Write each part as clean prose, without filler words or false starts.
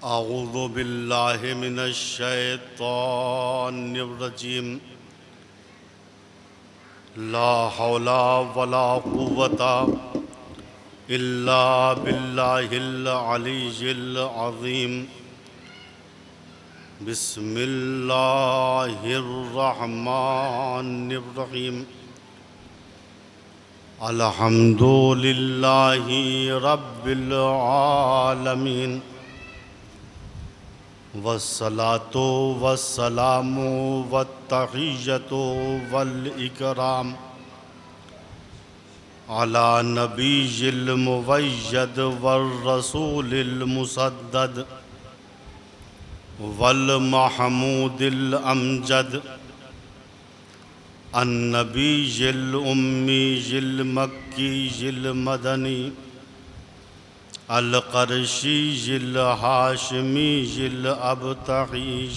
अऊज़ु बिल्लाहि मिनश शैतानिर रजीम। ला हौला वला कुव्वता इल्ला बिल्लाहिल अलीय्यिल अज़ीम। बिस्मिल्लाहिर रहमानिर रहीम। अल्हम्दुलिल्लाहि रब्बिल आलमीन। वस्सलातु वस्सलामु वत्तहिय्यतु वल इकराम अला नबिय्यिल मुवय्यद वर रसूलिल मुसद्दद वल महमूदिल अमजद अन्नबिय्यिल उम्मीयिल मक्कीयिल मदनी अल क़रशीयिल हाशिमीयिल अबतहीश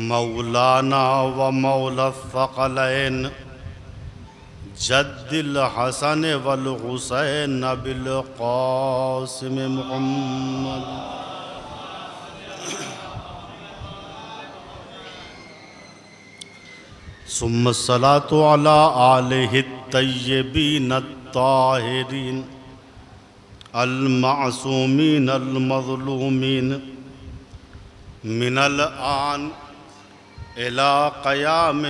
मौलाना व मौला थक़लैन जद्दिल हसन वल हुसैन बिल क़ासिम मुहम्मद। सुम्मा सलातु अला आलिहि तय्यबीन ताहिरीन अल मासूमीन अल मज़लूमीन मिनल आन इला क़याम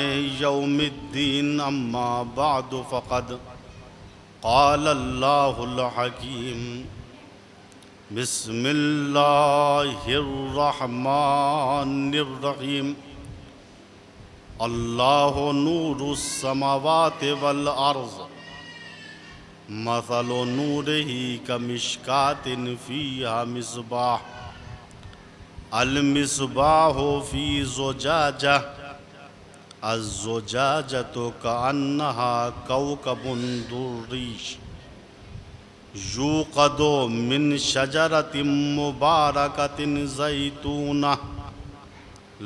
यौमिद्दीन। अम्मा बअद फ़क़द क़ाल अल्लाहुल हकीम। बिस्मिल्लाहिर रहमानिर रहीम। अल्लाहु नूरुस समावाति वल अर्ज़ मसलु नूरिही कमिश्कातिन फ़ीहा मिस्बाह अल मिस्बाहु फ़ी ज़ुजाजा अज़्ज़ुजाजतु कअन्नहा कौकबुन दुर्रीश यूक़दु मिन शजरतिन मुबारकतिन ज़ैतूना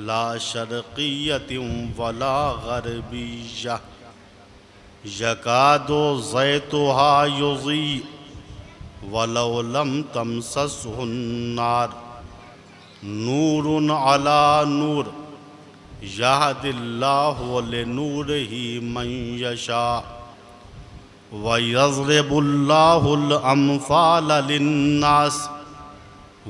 ला शर्क़िय्यतिन वला ग़रबिय्या यकादु ज़ैतुहा युज़ी वलौ लम तमससहुन नार नूरुन अला नूर यहदिल्लाहु लिनूरिही मन यशा व यज़रिबुल्लाहुल अम्साल लिन्नास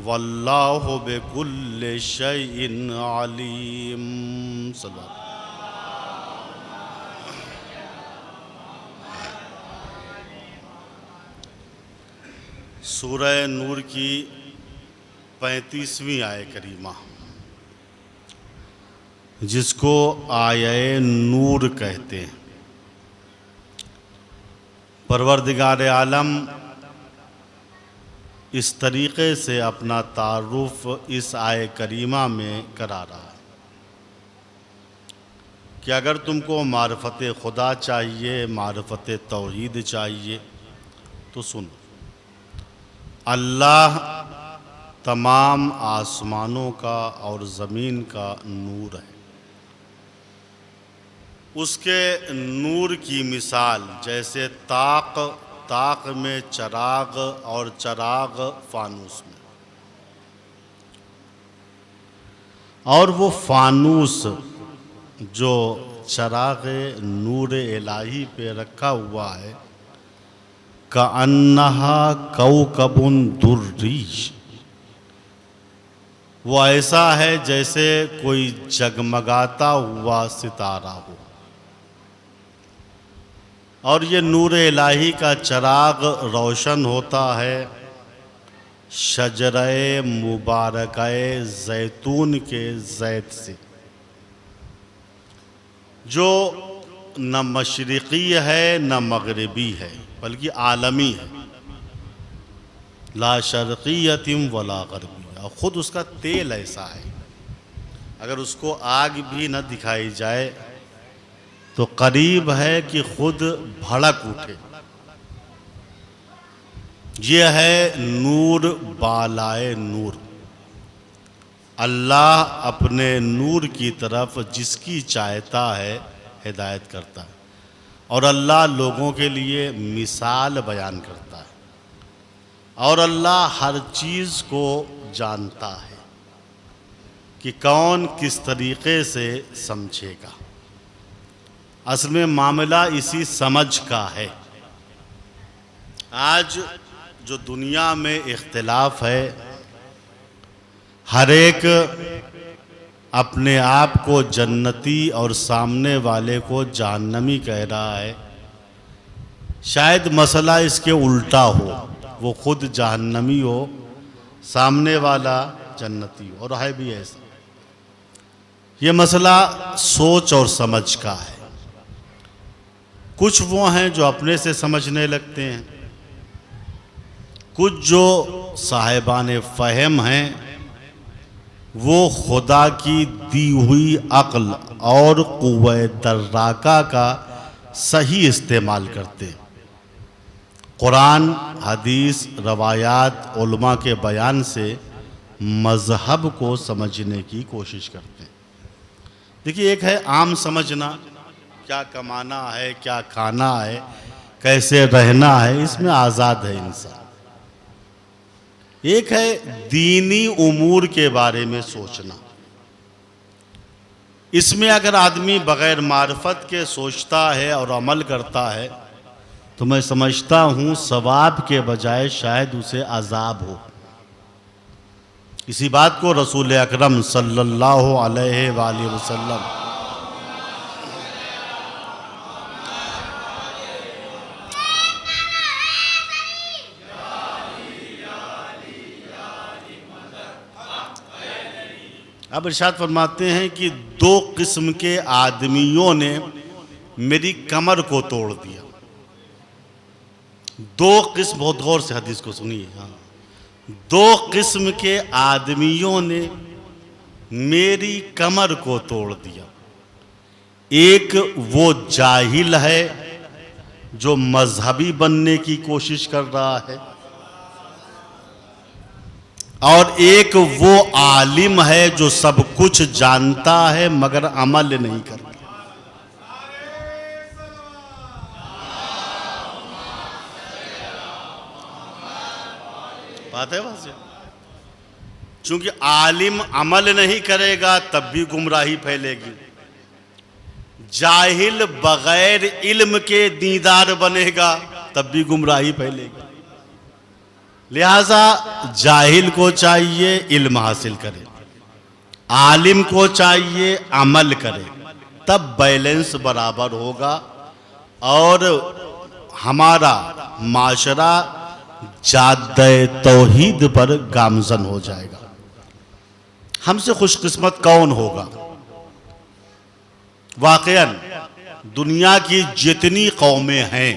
वल्लाहु बिकुल्लि शैइन अलीम। सूरह नूर की 35वीं आय करीमा, जिसको आये नूर कहते हैं। परवरदिगार आलम इस तरीक़े से अपना तारुफ इस आय करीमा में करा रहा है कि अगर तुमको मारिफत खुदा चाहिए, मारिफत तौहीद चाहिए तो सुनो। अल्लाह तमाम आसमानों का और ज़मीन का नूर है। उसके नूर की मिसाल जैसे ताक में चराग और चराग फानूस में, और वो फानूस जो चराग नूर इलाही पे रखा हुआ है कअन्नहा कौकबुन दुर्रीश, वो ऐसा है जैसे कोई जगमगाता हुआ सितारा हो। और ये नूर इलाही का चराग रोशन होता है शजरे मुबारकाए ज़ैतून के ज़ैत से, जो न मशरिक़ी है न मग़रिबी है बल्कि आलमी है। ला शर्क़िय्यतिन वला ग़रबिय्या, और ख़ुद उसका तेल ऐसा है अगर उसको आग भी न दिखाई जाए तो करीब है कि खुद भड़क उठे। ये है नूर बालाए नूर। अल्लाह अपने नूर की तरफ जिसकी चाहता है हिदायत करता है, और अल्लाह लोगों के लिए मिसाल बयान करता है। और अल्लाह हर चीज़ को जानता है कि कौन किस तरीक़े से समझेगा। असल में मामला इसी समझ का है। आज जो दुनिया में इख्तिलाफ है, हर एक अपने आप को जन्नती और सामने वाले को जहन्नमी कह रहा है। शायद मसला इसके उल्टा हो, वो खुद जहन्नमी हो, सामने वाला जन्नती हो, और है भी ऐसा। ये मसला सोच और समझ का है। कुछ वो हैं जो अपने से समझने लगते हैं, कुछ जो साहिबान फ़हम हैं वो खुदा की दी हुई अक्ल और क़ुव्वत दर्राका का सही इस्तेमाल करते हैं। कुरान, हदीस, रवायात, उलमा के बयान से मज़हब को समझने की कोशिश करते हैं। देखिए, एक है आम समझना, क्या कमाना है, क्या खाना है, कैसे रहना है, इसमें आज़ाद है इंसान। एक है दीनी उमूर के बारे में सोचना। इसमें अगर आदमी बग़ैर मार्फत के सोचता है और अमल करता है तो मैं समझता हूँ सवाब के बजाय शायद उसे अज़ाब हो। इसी बात को रसूल अकरम सल्लल्लाहु अलैहि वसल्लम अब इरशाद फरमाते हैं कि दो किस्म के आदमियों ने मेरी कमर को तोड़ दिया। दो किस्म, बहुत गौर से हदीस को सुनिए। हाँ, दो किस्म के आदमियों ने मेरी कमर को तोड़ दिया। एक वो जाहिल है जो मजहबी बनने की कोशिश कर रहा है, और एक वो आलिम है जो सब कुछ जानता है मगर अमल नहीं करता। बात है वहां से। चूंकि आलिम अमल नहीं करेगा तब भी गुमराही फैलेगी, जाहिल बगैर इल्म के दीदार बनेगा तब भी गुमराही फैलेगी। लिहाजा जाहिल को चाहिए इल्म हासिल करे, आलिम को चाहिए अमल करे, तब बैलेंस बराबर होगा और हमारा माशरा जाद्दे तौहीद पर गामजन हो जाएगा। हमसे खुशकिस्मत कौन होगा? वाकईन दुनिया की जितनी कौमें हैं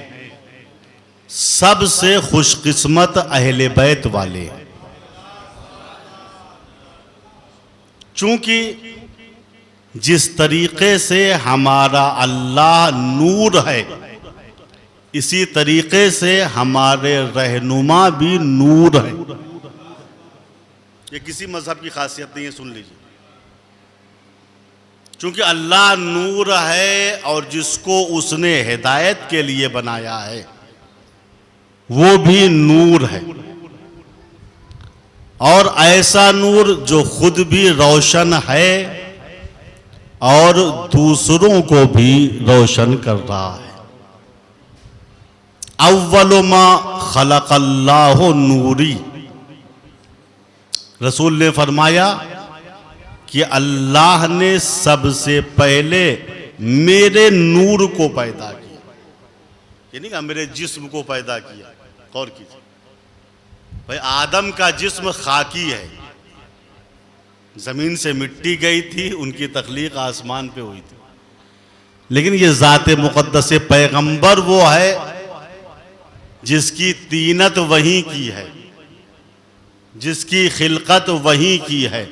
सबसे खुशकिस्मत अहले बैत वाले हैं। चूंकि जिस तरीके से हमारा अल्लाह नूर है, इसी तरीके से हमारे रहनुमा भी नूर है। ये किसी मजहब की खासियत नहीं है, सुन लीजिए। चूंकि अल्लाह नूर है और जिसको उसने हिदायत के लिए बनाया है वो भी नूर है, और ऐसा नूर जो खुद भी रोशन है और दूसरों को भी रोशन कर रहा है। अव्वलु मा खलक़ल्लाहु नूरी, रसूल ने फरमाया कि अल्लाह ने सबसे पहले मेरे नूर को पैदा किया। ये नहीं कहा मेरे जिस्म को पैदा किया। गौर कीजिए भाई, आदम का जिस्म खाकी है, जमीन से मिट्टी गई थी, उनकी तख्लीक आसमान पे हुई थी। लेकिन ये ज़ात मुक़द्दस पैगंबर वो है जिसकी तीनत वही की है, जिसकी खिलकत वही की है,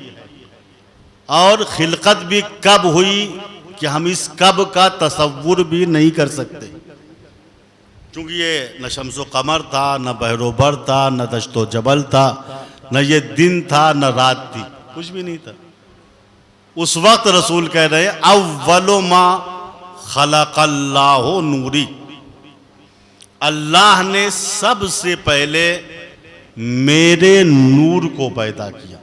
और खिलकत भी कब हुई कि हम इस कब का तसव्वुर भी नहीं कर सकते। क्योंकि ये न शम्सो कमर था, न बहरोबर था, न दश्तो जबल था, न ये दिन था, न रात थी, कुछ भी नहीं था। उस वक्त रसूल कह रहे हैं अव्वलु मा खलक़ल्लाहु नूरी, अल्लाह ने सबसे पहले मेरे नूर को पैदा किया।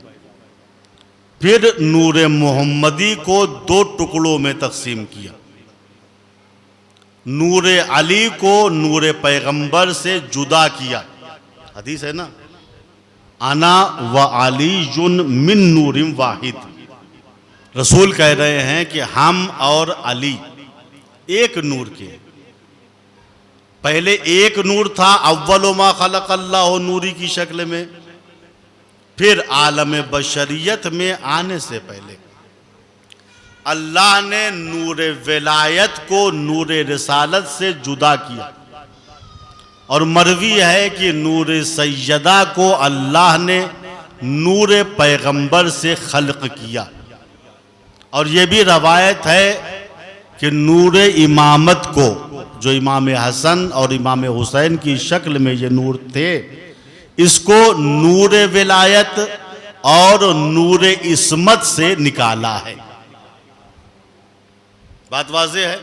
फिर नूर मोहम्मदी को दो टुकड़ों में तकसीम किया। नूर अली को नूर पैगंबर से जुदा किया। हदीस है ना, अना व अली जुन मिन नूरिम वाहिद। रसूल कह रहे हैं कि हम और अली एक नूर के। पहले एक नूर था, अव्वल मा खलक अल्लाह नूरी की शक्ल में। फिर आलम बशरियत में आने से पहले अल्लाह ने नूर विलायत को नूर रिसालत से जुदा किया। और मरवी है कि नूर सैयदा को अल्लाह ने नूर पैगंबर से खल्क किया। और ये भी रवायत है कि नूर इमामत को, जो इमाम हसन और इमाम हुसैन की शक्ल में ये नूर थे, इसको नूर विलायत और नूर इस्मत से निकाला है। बात वाज़ेह है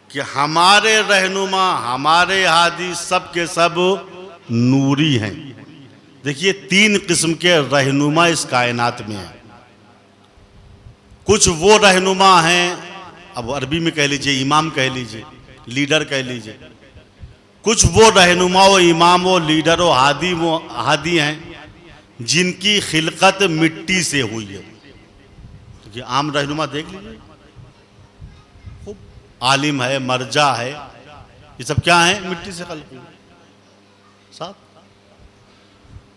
कि हमारे रहनुमा, हमारे हादी सब के सब नूरी हैं। देखिए, तीन किस्म के रहनुमा इस कायनात में हैं। कुछ वो रहनुमा हैं, अब अरबी में कह लीजिए इमाम कह लीजिए, लीडर कह लीजिए। कुछ वो रहनुमा व इमाम व लीडर व हादी हैं जिनकी खिलकत मिट्टी से हुई है। तो आम रहनुमा देख लीजिए, खूब आलिम है, मर्जा है, ये सब क्या है? मिट्टी से खल्क हुए। साथ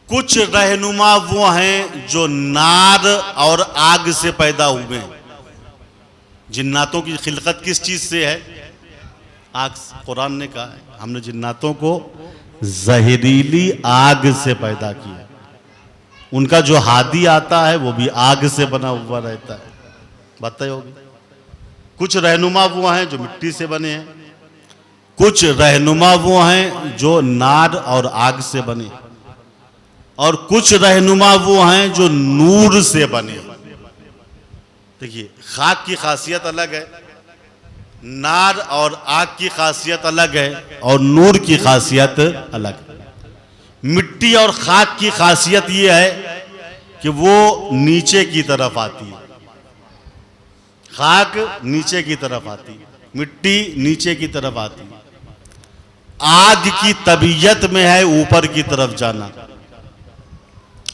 कुछ रहनुमा वो हैं जो नार और आग से पैदा हुए हैं। जिन्नातों की खिलकत किस चीज से है? आग से। कुरान ने कहा है हमने जिन्नातों को जहरीली आग से पैदा किया। उनका जो हादी आता है वो भी आग से बना हुआ रहता है। बात तय होगी। कुछ रहनुमा वो हैं जो मिट्टी से बने हैं, कुछ रहनुमा वो हैं जो नार और आग से बने, और कुछ रहनुमा वो हैं जो नूर से बने। देखिए, खाक की खासियत अलग है, नार और आग की खासियत अलग है, और नूर की खासियत अलग है। मिट्टी और खाक की खासियत ये है कि वो नीचे की तरफ आती है। खाक नीचे की तरफ आती है, मिट्टी नीचे की तरफ आती है। आग की तबीयत में है ऊपर की तरफ जाना।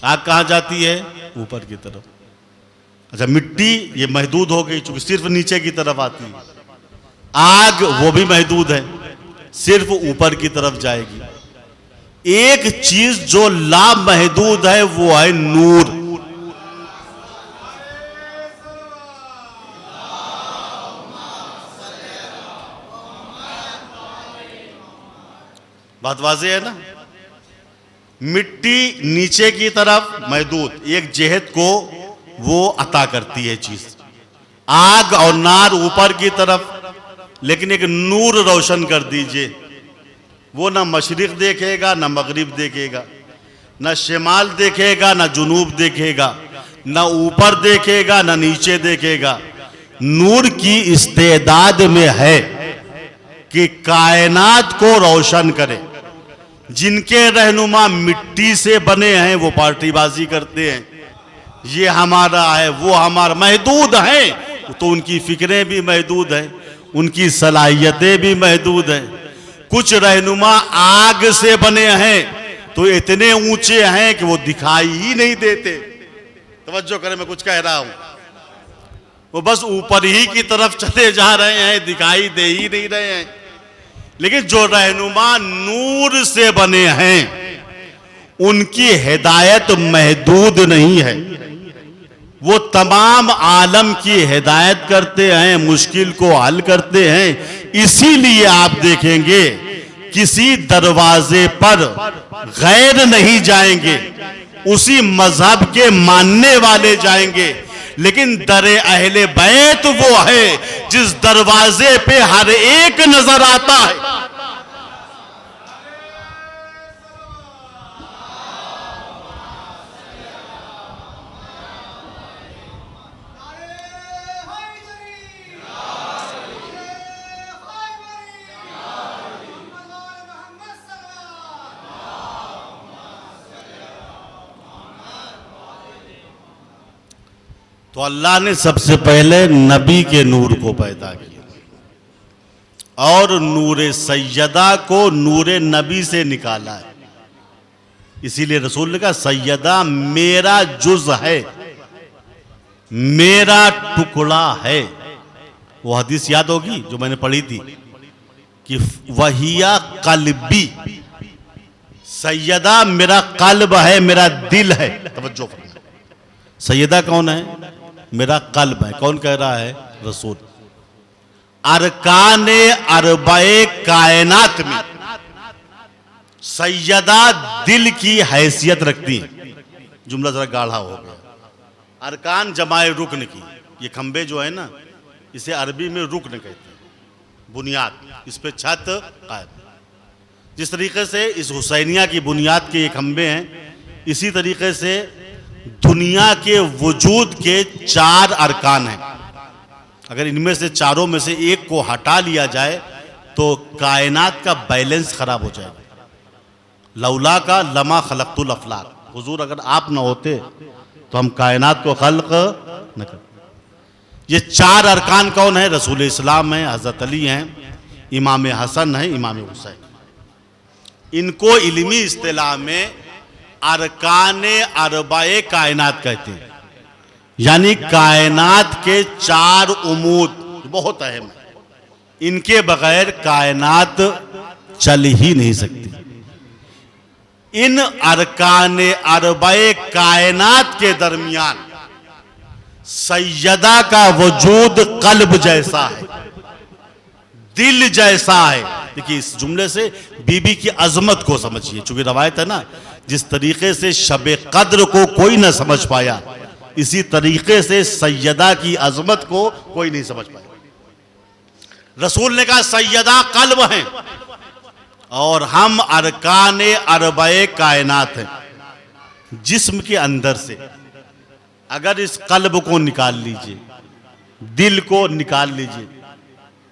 आग कहाँ जाती है? ऊपर की तरफ। अच्छा, मिट्टी ये महदूद हो गई, चूंकि सिर्फ नीचे की तरफ आती है। आग वो भी महदूद है, सिर्फ ऊपर की तरफ जाएगी। एक चीज जो लामहदूद है वो है नूर। बात वाज़ेह है ना? मिट्टी नीचे की तरफ महदूद, एक जेहत को वो अता करती है चीज। आग और नार ऊपर की तरफ, लेकिन एक नूर रोशन कर दीजिए, वो ना मशरिक देखेगा ना मगरिब देखेगा, ना शिमाल देखेगा ना जुनूब देखेगा, ना ऊपर देखेगा ना नीचे देखेगा। नूर की इस्तेदाद में है कि कायनात को रोशन करे। जिनके रहनुमा मिट्टी से बने हैं वो पार्टीबाजी करते हैं, ये हमारा है वो हमारा, महदूद हैं, तो उनकी फिक्रें भी महदूद हैं, उनकी सलाहियतें भी महदूद हैं। कुछ रहनुमा आग से बने हैं तो इतने ऊंचे हैं कि वो दिखाई ही नहीं देते। तवज्जो करें, मैं कुछ कह रहा हूं, वो बस ऊपर ही की तरफ चले जा रहे हैं, दिखाई दे ही नहीं रहे हैं। लेकिन जो रहनुमा नूर से बने हैं उनकी हिदायत महदूद नहीं है। वो तमाम आलम की हिदायत करते हैं, मुश्किल को हल करते हैं। इसीलिए आप देखेंगे किसी दरवाजे पर गैर नहीं जाएंगे, उसी मजहब के मानने वाले जाएंगे। लेकिन दरे अहले बैत वो है जिस दरवाजे पे हर एक नजर आता है। तो अल्लाह ने सबसे पहले नबी के नूर को पैदा किया और नूर सैयदा को नूर नबी से निकाला है। इसीलिए रसूल ने कहा सैयदा मेरा जुज है, मेरा टुकड़ा है। वो हदीस याद होगी जो मैंने पढ़ी थी कि वहिया कल्बी, सैयदा मेरा कल्ब है, मेरा दिल है। तवज्जो फरमाइए, सैयदा कौन है? मेरा कल्ब है। कौन कह रहा है? रसूल। अरकाने अरबाए कायनात में सैयदा दिल की हैसियत रखती है। जुमला जरा गाढ़ा हो गया। अरकान जमाए रुकन की, ये खंबे जो है ना, इसे अरबी में रुकन कहते हैं, बुनियाद, इस पे छत कायम। जिस तरीके से इस हुसैनिया की बुनियाद के ये खंबे हैं, इसी तरीके से दुनिया के वजूद के 4 अरकान हैं। अगर इनमें से चारों में से एक को हटा लिया जाए तो कायनात का बैलेंस खराब हो जाएगा। लौला का लमा खलक़तुल अफलाक, हुजूर अगर आप ना होते तो हम कायनात को खल्क न करते। ये 4 अरकान कौन है? रसूल इस्लाम है, हज़रत अली हैं, इमाम हसन है, इमाम हुसैन। इनको इल्मी इस्तिलाह में अरकाने अरबाए कायनात कहते हैं, यानी कायनात के 4 उमूद बहुत अहम है। इनके बगैर कायनात चल ही नहीं सकती। इन अरकाने अरबाए कायनात के दरमियान सैयदा का वजूद कल्ब जैसा है, दिल जैसा है। देखिए इस जुमले से बीबी की अजमत को समझिए। चूंकि रवायत है ना, जिस तरीके से शबे कद्र को कोई ना समझ पाया, इसी तरीके से सैयदा की अजमत को कोई नहीं समझ पाया। रसूल ने कहा सैयदा कल्ब हैं और हम अरकाने अरबाए कायनात हैं। जिस्म के अंदर से अगर इस कल्ब को निकाल लीजिए, दिल को निकाल लीजिए,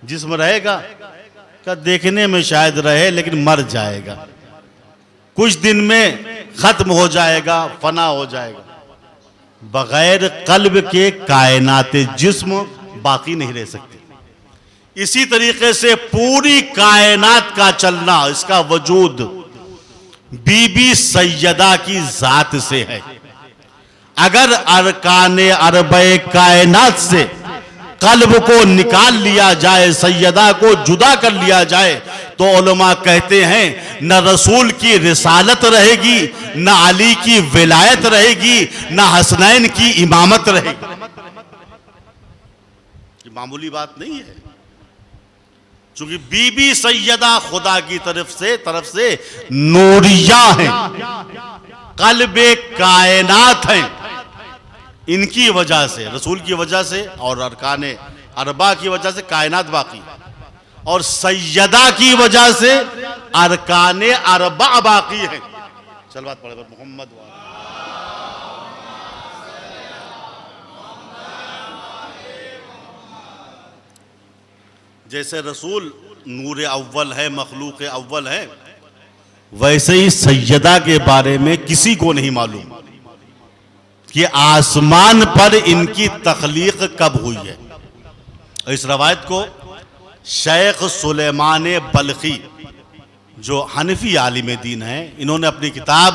जिस्म रहेगा क्या? देखने में शायद रहे लेकिन मर जाएगा, कुछ दिन में खत्म हो जाएगा, फना हो जाएगा। बगैर कल्ब के कायनात जिस्म बाकी नहीं रह सकती। इसी तरीके से पूरी कायनात का चलना, इसका वजूद बीबी सैयदा की जात से है। अगर अरकाने अरबे कायनात से कल्ब को निकाल लिया जाए, सैयदा को जुदा कर लिया जाए, तो उलमा कहते हैं न रसूल की रिसालत रहेगी, न अली की विलायत रहेगी, न हसनैन की इमामत रहेगी। ये मामूली बात नहीं है, चूंकि बीबी सैयदा खुदा की तरफ से नूरिया हैं, कल्बे कायनात हैं। इनकी वजह से, रसूल की वजह से और अरकाने अरबा की वजह से कायनात बाकी, और सैयदा की वजह से अरकाने अरबा बाकी है। चल बात पढ़े पर मोहम्मद। जैसे रसूल नूर अव्वल है, मखलूक अव्वल है, वैसे ही सैयदा के बारे में किसी को नहीं मालूम कि आसमान पर इनकी तख्लीक कब हुई है। इस रवायत को शेख सुलेमान बल्खी, जो हनफी आलिम दीन है, इन्होंने अपनी किताब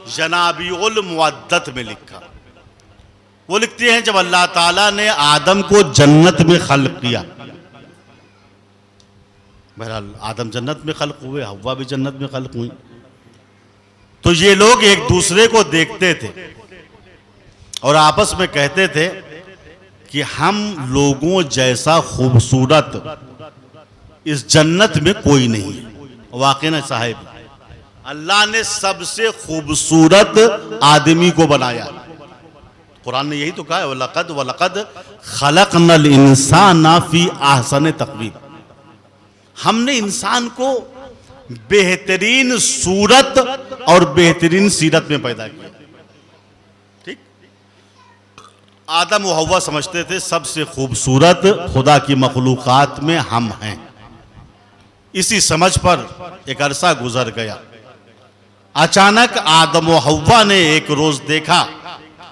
जनाबीउल मुअद्दत में लिखा। वो लिखते हैं जब अल्लाह ताला ने आदम को जन्नत में खल्क किया, बहरहाल आदम जन्नत में खल्क हुए, हव्वा भी जन्नत में खल्क हुई, तो ये लोग एक दूसरे को देखते थे और आपस में कहते थे कि हम लोगों जैसा खूबसूरत इस जन्नत में कोई नहीं है। वाकई ना साहिब, अल्लाह ने सबसे खूबसूरत आदमी को बनाया। कुरान ने यही तो कहा है, वलक़द खलक़नल इंसाना फी अहसन तक़वीम। हमने इंसान को बेहतरीन सूरत और बेहतरीन सीरत में पैदा किया। ठीक, आदम व हव्वा समझते थे सबसे खूबसूरत खुदा की मखलूक़ात में हम हैं। इसी समझ पर एक अरसा गुजर गया। अचानक आदम व हव्वा ने एक रोज देखा,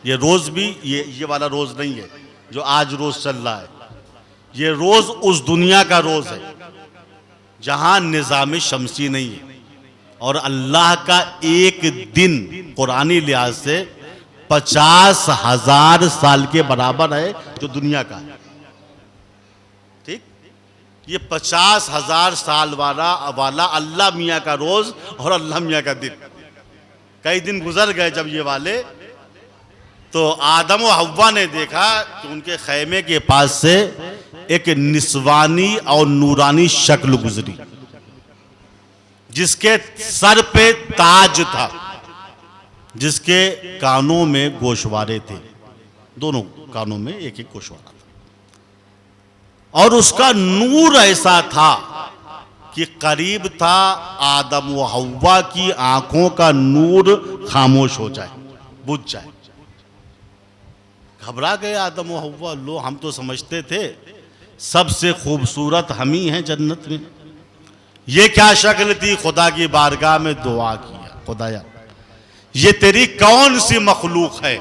ये रोज़ भी ये वाला रोज़ नहीं है जो आज रोज़ चल रहा है। ये रोज़ उस दुनिया का रोज़ है जहां निज़ाम शमसी नहीं है, और अल्लाह का एक दिन कुरानी लिहाज से 50,000 साल के बराबर है जो दुनिया का है। ठीक, ये 50,000 साल वाला अल्लाह मियाँ का रोज और अल्लाह मियाँ का दिन। कई दिन गुजर गए जब ये वाले, तो आदम और हव्वा ने देखा कि उनके खैमे के पास से एक निस्वानी और नूरानी शक्ल गुजरी जिसके सर पे ताज था, जिसके कानों में गोशवारे थे, दोनों कानों में एक एक गोशवारा था, और उसका नूर ऐसा था कि करीब था आदम व हव्वा की आंखों का नूर खामोश हो जाए, बुझ जाए। घबरा गए आदम व हव्वा, लो हम तो समझते थे सबसे खूबसूरत हम ही हैं जन्नत में, ये क्या शक्ल थी। खुदा की बारगाह में दुआ किया, खुदाया ये तेरी कौन सी मखलूक है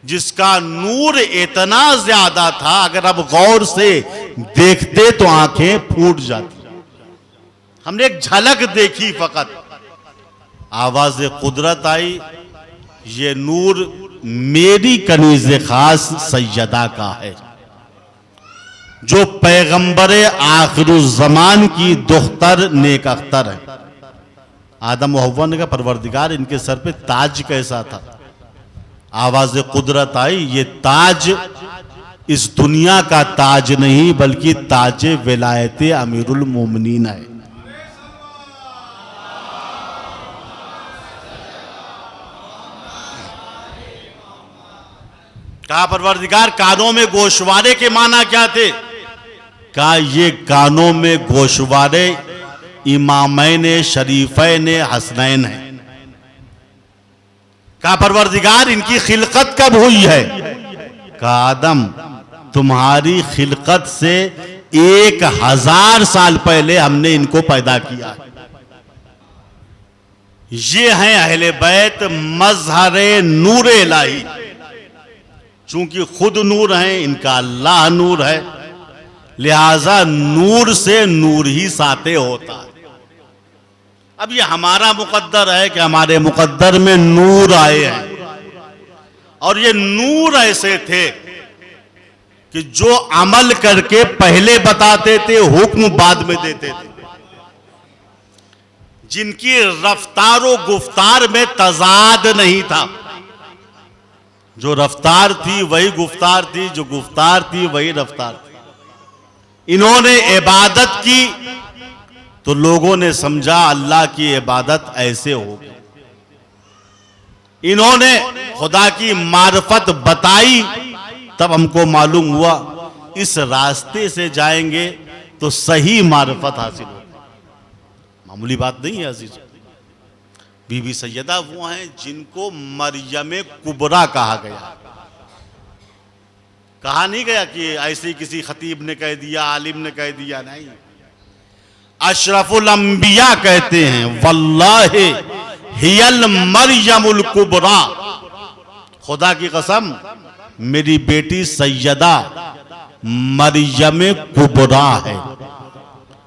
जिसका नूर इतना ज्यादा था, अगर अब गौर से देखते तो आंखें फूट जाती। हमने एक झलक देखी फकत, आवाज कुदरत आई, ये नूर मेरी कनीज़े खास सैयदा का है जो पैगंबर आखिरुज़्ज़मान की दुख्तर नेक अख्तर है। आदम व हव्वा ने कहा परवरदिगार इनके सर पे ताज कैसा था। आवाज कुदरत आई, ये ताज इस दुनिया का ताज नहीं बल्कि ताज विलायत अमीरुल मोमिनीन है। कहा परवरदिगार कानों में गोशवारे के माना क्या थे। कहा ये कानों में गोशवारे इमामैन शरीफैन हसनैन है। कहा परवरदिगार इनकी खिलकत कब हुई है। कहा आदम तुम्हारी खिलकत से 1000 साल पहले हमने इनको पैदा किया। ये हैं अहले बैत मजहर नूर इलाही, चूंकि खुद नूर है, इनका अल्लाह नूर है, लिहाजा नूर से नूर ही साते होता है। अब ये हमारा मुकद्दर है कि हमारे मुकद्दर में नूर आए हैं, और ये नूर ऐसे थे कि जो अमल करके पहले बताते थे, हुक्म बाद में देते थे, जिनकी रफ्तार व गुफ्तार में तजाद नहीं था। जो रफ्तार थी वही गुफ्तार थी, जो गुफ्तार थी वही रफ्तार थी। इन्होंने इबादत की तो लोगों ने समझा अल्लाह की इबादत ऐसे होगी। इन्होंने खुदा की मार्फत बताई, तब हमको मालूम हुआ इस रास्ते से जाएंगे तो सही मार्फत हासिल होगी। मामूली बात नहीं है अजीज। बीबी सैयदा वो हैं जिनको मरियम कुबरा कहा गया। कहा नहीं गया कि ऐसे किसी खतीब ने कह दिया, आलिम ने कह दिया, नहीं। अशरफुल अंबिया कहते हैं वल्लाहि हियल मरियमुल कुबरा, खुदा की कसम मेरी बेटी सैयदा मरियम कुबरा है।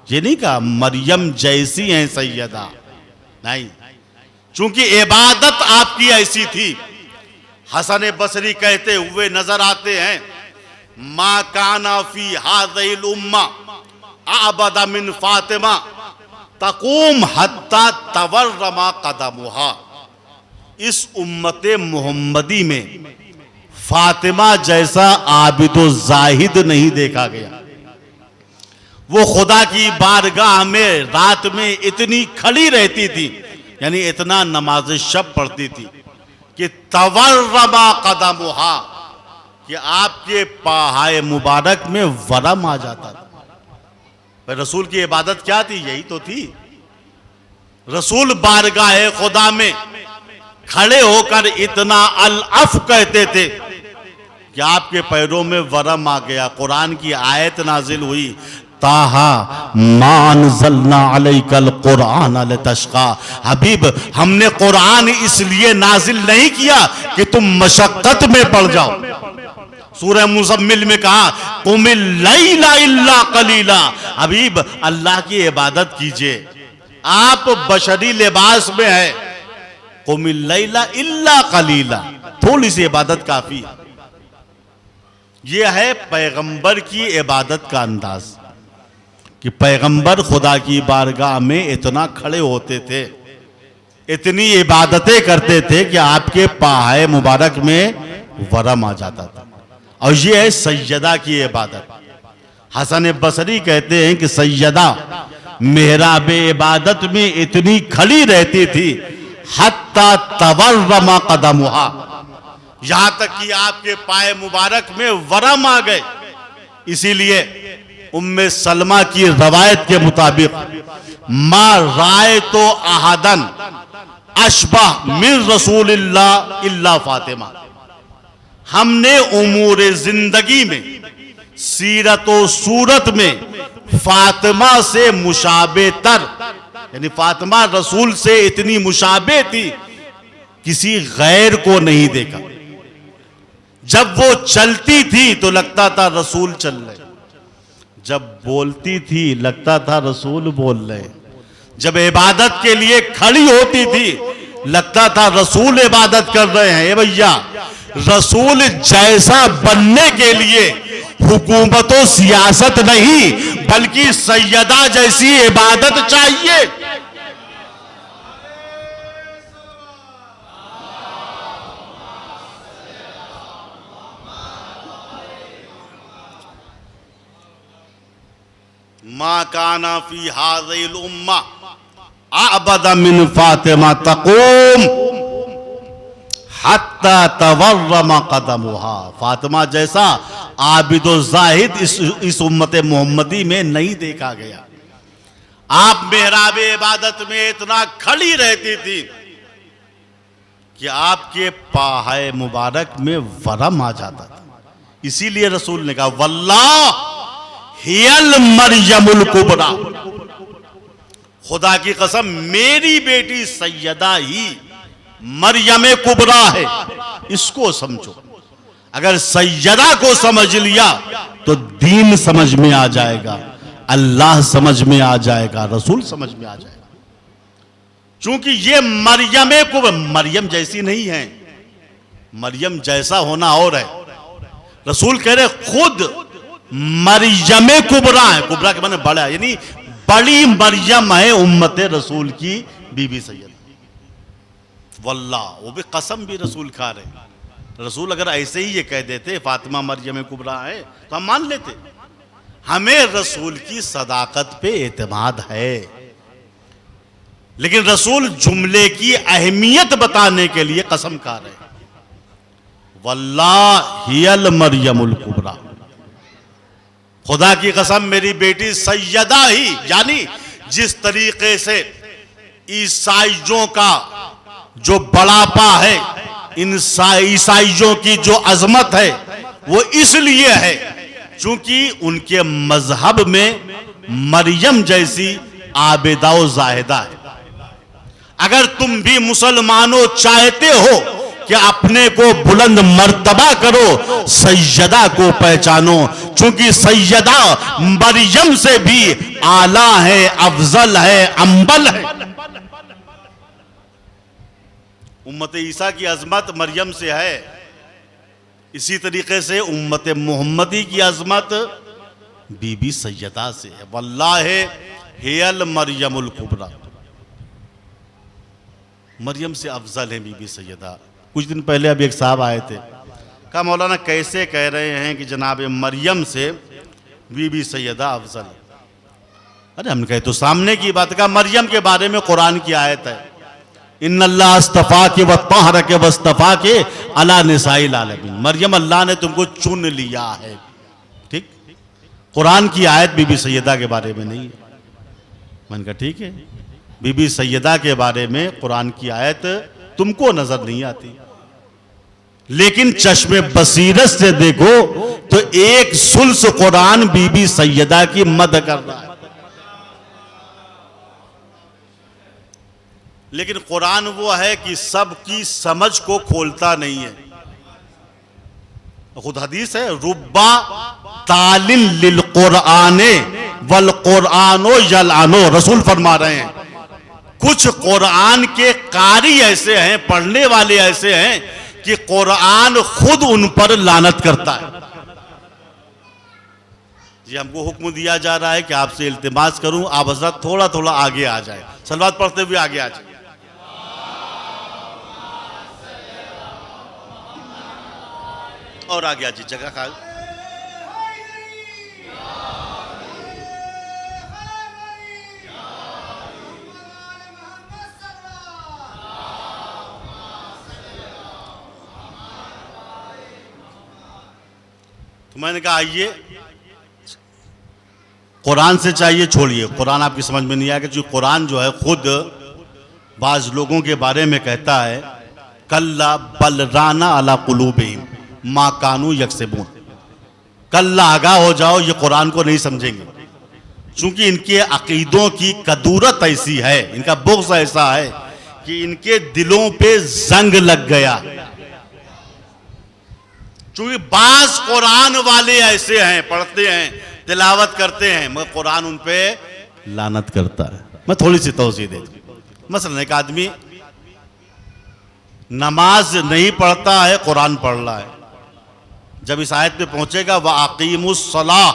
ये नहीं कहा मरियम जैसी हैं सैयदा, नहीं, चूंकि इबादत आपकी ऐसी थी। हसन बसरी कहते हुए नजर आते हैं मा काना फी हाज़िल उम्मा आबदा मिन फातिमा तकूम हत्ता तवर्रमा कदमुहा। इस उम्मते मुहम्मदी में फातिमा जैसा आबिदो जाहिद नहीं देखा गया। वो खुदा की बारगाह में रात में इतनी खड़ी रहती थी, यानी इतना नमाज शब पढ़ती थी कि तवर्रमा कदमुहा, कि आपके पाहाए मुबारक में वरम आ जाता था। पर रसूल की इबादत क्या थी, यही तो थी। रसूल बारगाह खुदा में खड़े होकर इतना अल-अफ कहते थे कि आपके पैरों में वरम आ गया। कुरान की आयत नाजिल हुई ताहा मा अंज़लना अलैकल कुरआन लितश्क़ा। हबीब, हमने कुरान इसलिए नाजिल नहीं किया कि तुम मशक्कत में पड़ जाओ। सूरह मुज़म्मिल में कहा कुमिल लैला इल्ला कलीला। हबीब, अल्लाह की इबादत कीजिए, आप बशरी लिबास में है। कुमिल लैला इल्ला कलीला, थोड़ी सी इबादत काफी है। यह है पैगंबर की इबादत का अंदाज कि पैगंबर खुदा की बारगाह में इतना खड़े होते थे, इतनी इबादतें करते थे कि आपके पाए मुबारक में वरम आ जाता था। और यह है सैयदा की इबादत। हसन बसरी कहते हैं कि सैयदा मेहराब इबादत में इतनी खड़ी रहती थी हत्ता तवर्रमा कदमुहा, यहां तक कि आपके पाए मुबारक में वरम आ गए। इसीलिए उम्मे सलमा की रवायत के मुताबिक मा राय तो अहदन अशबह मिन रसूलिल्लाह इल्ला फातिमा, हमने उमूर जिंदगी में सीरत व सूरत में फातिमा से मुशाबे तर, यानी फातिमा रसूल से इतनी मुशाबे थी, किसी गैर को नहीं देखा। जब वो चलती थी तो लगता था रसूल चल रहे, जब बोलती थी लगता था रसूल बोल रहे, जब इबादत के लिए खड़ी होती थी लगता था रसूल इबादत कर रहे हैं। ए भैया, रसूल जैसा बनने के लिए हुकूमत और सियासत नहीं बल्कि सैयदा जैसी इबादत चाहिए। मा काना फी हाज़िल उम्मा अबदा मिन फातिमा तक़ूम हत्ता तवर्रमा कदमुहा। फातिमा जैसा आबिदो जाहिद इस उम्मत मोहम्मदी में नहीं देखा गया। आप मेहराब इबादत में इतना खड़ी रहती थी कि आपके पाए मुबारक में वरम आ जाता था। इसीलिए रसूल ने कहा वल्लाह हियल मरियमुल कुबरा, खुदा की कसम मेरी बेटी सैयदा ही मरियम कुबरा है। इसको समझो, अगर सैयदा को समझ लिया तो दीन समझ में आ जाएगा, अल्लाह समझ में आ जाएगा, रसूल समझ में आ जाएगा। चूंकि ये मरियम कुबरा मरियम जैसी नहीं है, मरियम जैसा होना और है। रसूल कह रहे खुद मरियम कुबरा है, कुबरा के माने बड़ा, यानी बड़ी मरियम है उम्मत रसूल की बीबी सैयद। वल्लाह, वो भी कसम भी रसूल खा रहे। रसूल अगर ऐसे ही ये कह देते फातिमा मरियम कुबरा है तो हम मान लेते। हमें रसूल की सदाकत पे एतमाद है, लेकिन रसूल जुमले की अहमियत बताने के लिए कसम खा रहे। वल्लाह हियल मरियमुल कुबरा, खुदा की कसम मेरी बेटी सैयदा ही, यानी जिस तरीके से ईसाइयों का जो बड़ापा है, इन ईसाइयों की जो अजमत है वो इसलिए है क्योंकि उनके मजहब में मरियम जैसी आबिदा व जाहिदा है। अगर तुम भी मुसलमानों चाहते हो कि अपने को बुलंद मर्तबा करो, सैयदा को पहचानो, क्योंकि सैयदा मरियम से भी आला है, अफजल है, अंबल है। उम्मत ईसा की अजमत मरियम से है, इसी तरीके से उम्मत मोहम्मदी की अजमत बीबी सैयदा से है। वल्लाहे हियल मरियमुल कुबरा, मरियम से अफजल है बीबी सैयदा। कुछ दिन पहले अभी एक साहब आए थे, कहा मौलाना कैसे कह रहे हैं कि जनाब मरियम से बीबी सैयदा अफजल। अरे हम कहे तो सामने की बात, का मरियम के बारे में कुरान की आयत है, इन्नल्लाह अस्तफा के व ताहरा के वस्तफा के अला निसाइल आलमीन। मरियम अल्लाह ने तुमको चुन लिया है, ठीक। कुरान की आयत बीबी सैयदा के बारे में नहीं है। मैंने कहा ठीक है, बीबी सैयदा के बारे में कुरान की आयत तुमको नजर नहीं आती, लेकिन चश्मे बसीरत से देखो तो एक सुल्स कुरान बीबी सैयदा की मद कर रहा है। लेकिन कुरान वो है कि सबकी समझ को खोलता नहीं है। खुद हदीस है, रुब्बा तालिल लिल कुराने वल कुरानो यलानो, रसूल फरमा रहे हैं कुछ कुरान के कारी ऐसे हैं, पढ़ने वाले ऐसे हैं कि कुरान खुद उन पर लानत करता है। जी हमको हुक्म दिया जा रहा है कि आपसे इल्तिमास करूं, आप हज़रत थोड़ा थोड़ा आगे आ जाए, सलवात पढ़ते हुए आगे आ जाए। और आगे आ जी, जगह खा। तो मैंने कहा आइए, कुरान से चाहिए छोड़िए, कुरान आपकी समझ में नहीं आएगा, क्योंकि कुरान जो है खुद बाज लोगों के बारे में कहता है कल्ला बलराना अला कुलूबिहिम मा कानू यक्सिबून, कल्ला आगाह हो जाओ, ये कुरान को नहीं समझेंगे, क्योंकि इनके अकीदों की कदूरत ऐसी है, इनका बुग़्ज़ ऐसा है कि इनके दिलों पे जंग लग गया। क्योंकि बाज कुरान वाले ऐसे हैं, पढ़ते हैं, तिलावत करते हैं, मगर कुरान उन पे लानत करता है। मैं थोड़ी सी तौज़ीह दे दूं। मसलन एक आदमी नमाज नहीं पढ़ता है, कुरान पढ़ रहा है, जब इस आयत पे पहुंचेगा व अकीमुस्सलाह,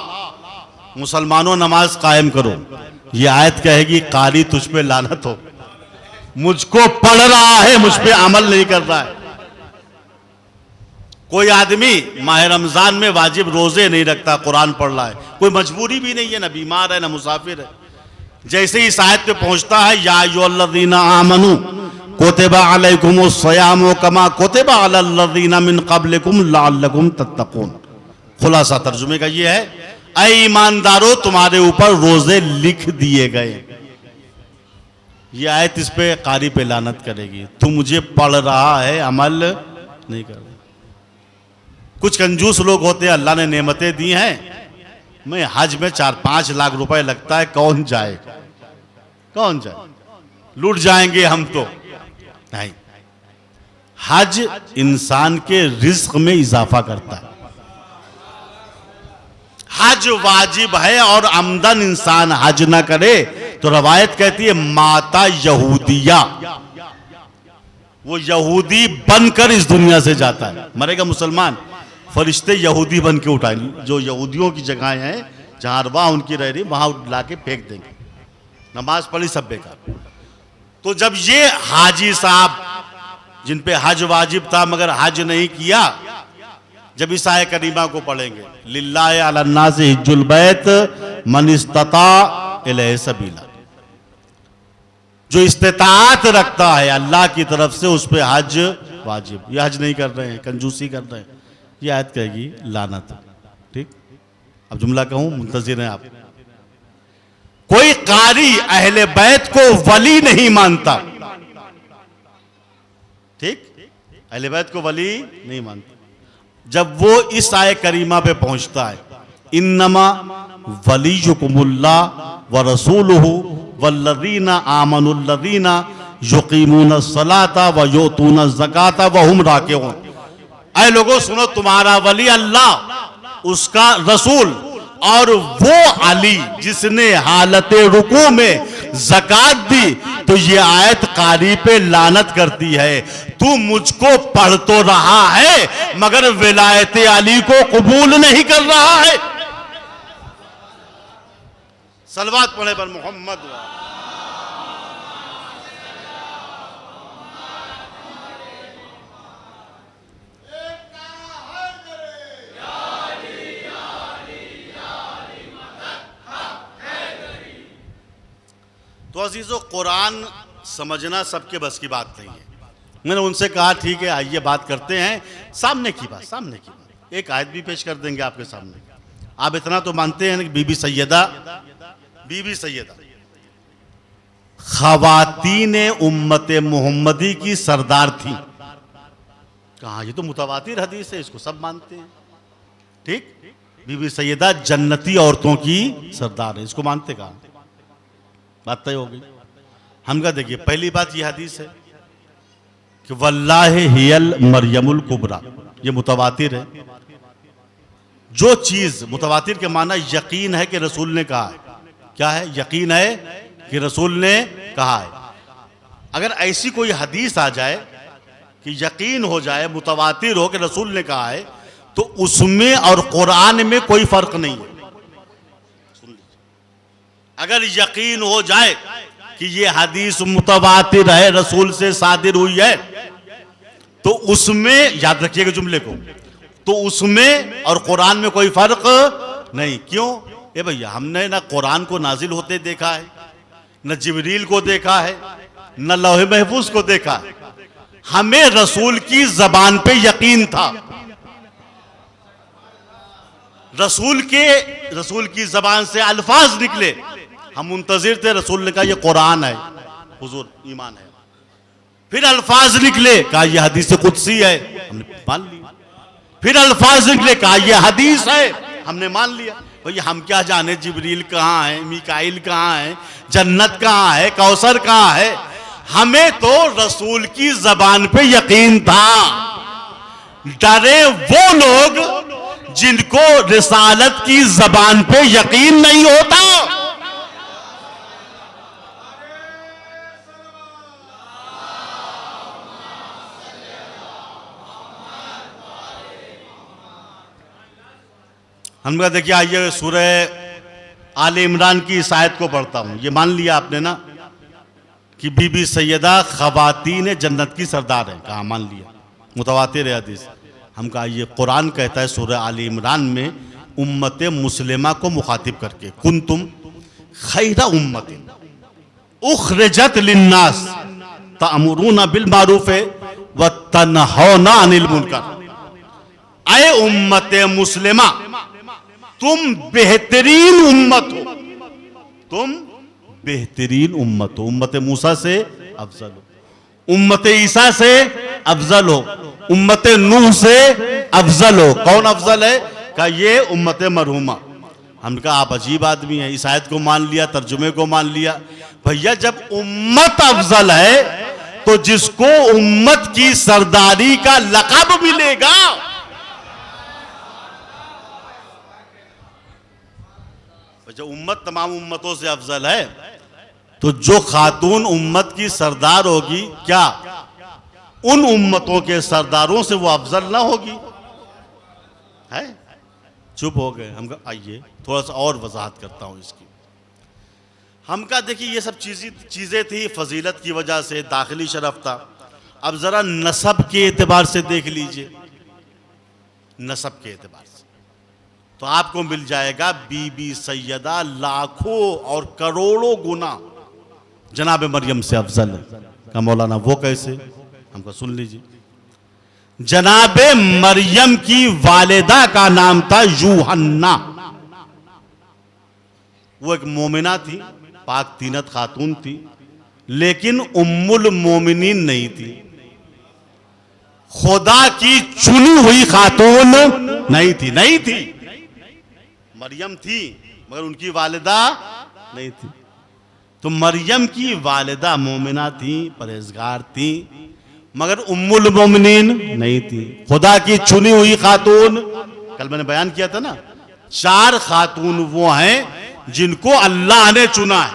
मुसलमानों नमाज कायम करो, ये आयत कहेगी कारी तुझ पे लानत हो, मुझको पढ़ रहा है, मुझ पे अमल नहीं कर रहा है। कोई आदमी माह रमजान में वाजिब रोजे नहीं रखता, कुरान पढ़ रहा है, कोई मजबूरी भी नहीं है, ना बीमार है ना मुसाफिर है, जैसे ही इस आयत पे पहुंचता है या अय्युहल्लज़ीना आमनू कुतिबा अलैकुमुस्सियामु कमा कुतिबा अलल्लज़ीना मिन क़ब्लिकुम लअल्लकुम तत्तक़ून, खुलासा तर्जुमे का ये है, ऐ ईमानदारों तुम्हारे ऊपर रोजे लिख दिए गए। ये आयत इस पे कारी पे लानत करेगी, तू मुझे पढ़ रहा है, अमल नहीं कर रहा। कुछ कंजूस लोग होते हैं, अल्लाह ने नेमतें दी हैं, मैं हज में 4-5 लाख रुपए लगता है, कौन जाए, कौन जाए, लूट जाएंगे हम तो। नहीं, हज इंसान के रिज्क में इजाफा करता है, हज वाजिब है, और आमदन इंसान हज ना करे तो रवायत कहती है माता यहूदिया, वो यहूदी बनकर इस दुनिया से जाता है, मरेगा मुसलमान, फरिश्ते यहूदी बन के उठाएंगे, जो यहूदियों की जगहें हैं जहां अरवाह उनकी रह रही वहां लाके फेंक देंगे, नमाज पढ़ी सब बेकार। तो जब ये हाजी साहब जिन पे हज वाजिब था मगर हज नहीं किया, जब इस आयत करीमा को पढ़ेंगे लिल्लाहि अलन्नासि हिज्जुल बैत मन इस्तता इलैहि सबीला, जो इस्तिताअत रखता है अल्लाह की तरफ से उस पे हज वाजिब, ये हज नहीं कर रहे हैं, कंजूसी कर रहे हैं, ये आयत कहेगी लानत। ठीक, अब जुमला कहूं, मुंतजिर हैं आप। कोई कारी अहले बैत को वली नहीं मानता, ठीक, अहले बैत को वली नहीं मानता। जब वो इस आयत करीमा पे पहुंचता है इन्नमा वलियुकुमुल्लाह व रसूलुहु वल्लज़ीना आमनुल्लज़ीना युकीमूनस्सलाता व युतूनज़्ज़काता व हुम राकिऊन, ऐ लोगों सुनो, तुम्हारा वली अल्लाह, उसका रसूल, और वो अली जिसने हालत रुकू में ज़कात दी। तो ये आयत कारी पे लानत करती है, तू मुझको पढ़ तो रहा है मगर विलायत अली को कबूल नहीं कर रहा है। सलवात पढ़े पर मोहम्मद। तो अजीजों, कुरान समझना सबके बस की बात नहीं है। मैंने उनसे कहा ठीक है आइए बात करते हैं, सामने की बात, सामने की बात, एक आयत भी पेश कर देंगे आपके सामने। आप इतना तो मानते हैं कि बीबी सैयदा खवातीन उम्मत मोहम्मदी की सरदार थी, कहा ये तो मुतवातिर हदीस है, इसको सब मानते हैं। ठीक, बीबी सैयदा जन्नती औरतों की सरदार है, इसको मानते कहा? बात तय हो गई। हम कहा देखिए पहली बात ये हदीस है कि वल्लाहि हियल मरियमुल कुबरा, ये मुतवातिर है। जो चीज मुतवातिर के माना यकीन है कि रसूल ने कहा है, क्या है? यकीन है कि रसूल ने कहा है। अगर ऐसी कोई हदीस आ जाए कि यकीन हो जाए, मुतवातिर हो कि रसूल ने कहा है, तो उसमें और कुरान में कोई फर्क नहीं है। सुन लीजिए, अगर यकीन हो जाए कि ये हदीस मुतवातिर है, रसूल से सादिर हुई है, तो उसमें याद रखिएगा जुमले को, तो उसमें और कुरान में कोई फर्क नहीं। क्यों? ए भैया, हमने ना कुरान को नाजिल होते देखा है, न जिब्रील को देखा है, न लौहे महफूज को देखा है। हमें रसूल की जबान पे यकीन था। रसूल की जबान से अल्फाज निकले, हम मुंतजिर थे। रसूल ने कहा ये कुरान है, हुजूर ईमान है। फिर अल्फाज निकले, कहा ये हदीस कुदसी है, हमने मान लिया। फिर अल्फाज निकले, कहा ये हदीस है, हमने मान लिया। भैया हम क्या जाने जिब्रील कहाँ है, मीकाइल कहाँ है, जन्नत कहाँ है, कौसर कहाँ है? हमें तो रसूल की जबान पे यकीन था। डरे वो लोग जिनको रिसालत की जबान पे यकीन नहीं होता। हम कहा देखिए आइए सूरह आले इमरान की इस आयत को पढ़ता हूं। ये मान लिया आपने ना कि बीबी सैयदा खवातीन जन्नत की सरदार है, कहा मान लिया, मुतवातिर है हदीस। हम कहा ये कुरान कहता है सूरह आले इमरान में उम्मत मुस्लिमा को मुखातिब करके, कुंतुम खैरा उम्मतिन उखरिजत लिन्नास तअमुरूना बिल मारूफ व तनहौना अनिल मुनकर। ऐ उम्मत मुस्लिमा, तुम बेहतरीन उम्मत हो, तुम बेहतरीन उम्मत हो। उम्मत मूसा से अफजल हो, उम्मत ईसा से अफजल हो, उम्मत नूह से अफजल हो। कौन अफजल है? कहा ये उम्मत मरहुमा। हमने कहा आप अजीब आदमी हैं, इस आयत को मान लिया, तर्जुमे को मान लिया। भैया जब उम्मत अफजल है तो जिसको उम्मत की सरदारी का लक़ब मिलेगा, जब उम्मत तमाम उम्मतों से अफजल है, तो जो खातून उम्मत की सरदार होगी, क्या उन उम्मतों के सरदारों से वो अफजल ना होगी? है? चुप हो गए। हम कहा आइए थोड़ा सा और वजाहत करता हूं इसकी। हम कहा देखिए ये सब चीजें थी फजीलत की वजह से, दाखिली शरफ था। अब जरा नसब के एतबार से देख लीजिए, नसब के एतबार से तो आपको मिल जाएगा बीबी सैयदा लाखों और करोड़ों गुना जनाब मरियम से अफजल है। का मौलाना वो कैसे? हमको सुन लीजिए। जनाब मरियम की वालिदा का नाम था यूहन्ना। वो एक मोमिना थी, पाक तीनत खातून थी, लेकिन उम्मुल मोमिनीन नहीं थी। खुदा की चुनी हुई खातून नहीं थी। मरियम थी मगर उनकी वालिदा नहीं थी। तो मरियम की वालिदा मोमिना थी, परहेजगार थी, मगर उम्मुल मोमिनीन नहीं थी। खुदा की चुनी हुई खातून, कल मैंने बयान किया था ना, 4 खातून वो हैं जिनको अल्लाह ने चुना है।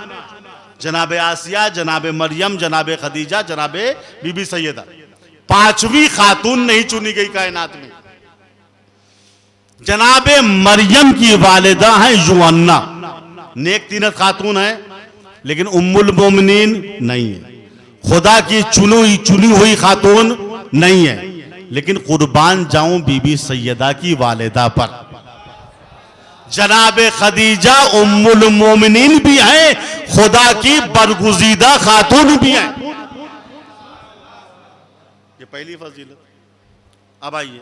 जनाब आसिया, जनाब मरियम, जनाब खदीजा, जनाब बीबी सैयदा। 5वीं खातून नहीं चुनी गई कायनात में। जनाब मरियम की वालिदा है यूहन्ना, नेक तीनत खातून है, लेकिन उम्मुल मोमिनीन नहीं है। खुदा की चुनी हुई खातून नहीं है, लेकिन कुर्बान जाऊं बीबी सैयदा की वालिदा पर। जनाब खदीजा उम्मुल मोमिनीन भी है, खुदा की बरगुजीदा खातून भी है। ये पहली फजीलत। अब आइए,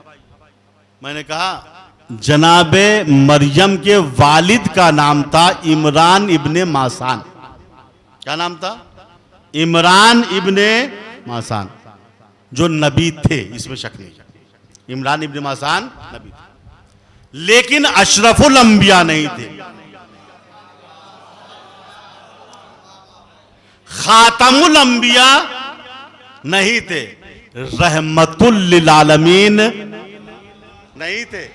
मैंने कहा जनाबे मरियम के वालिद का नाम था इमरान इब्ने मासान। क्या नाम था? इमरान इब्ने मासान, जो नबी थे, इसमें शक नहीं। इमरान इब्न मासान नबी थे, लेकिन अशरफुल अंबिया नहीं थे, खातमुल अंबिया नहीं थे, रहमतुल लिल आलमीन नहीं थे।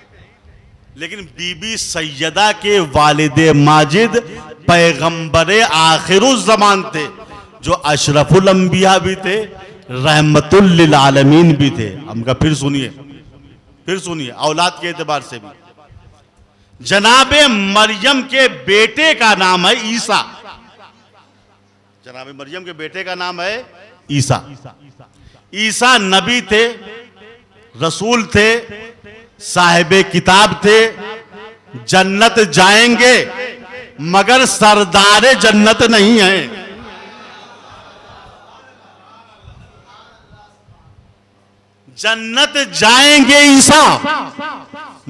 लेकिन बीबी सैयदा के वालिदे माजिद पैगंबरे आखिरुज ज़मान थे, जो अशरफुल अंबिया भी थे, रहमतुल लिल आलमीन भी थे। हमका फिर सुनिए औलाद के एतबार से भी जनाबे मरियम के बेटे का नाम है ईसा। जनाबे मरियम के बेटे का नाम है ईसा। ईसा नबी थे, रसूल थे, साहिबे किताब थे, जन्नत जाएंगे मगर सरदार जन्नत नहीं है। जन्नत जाएंगे ईसा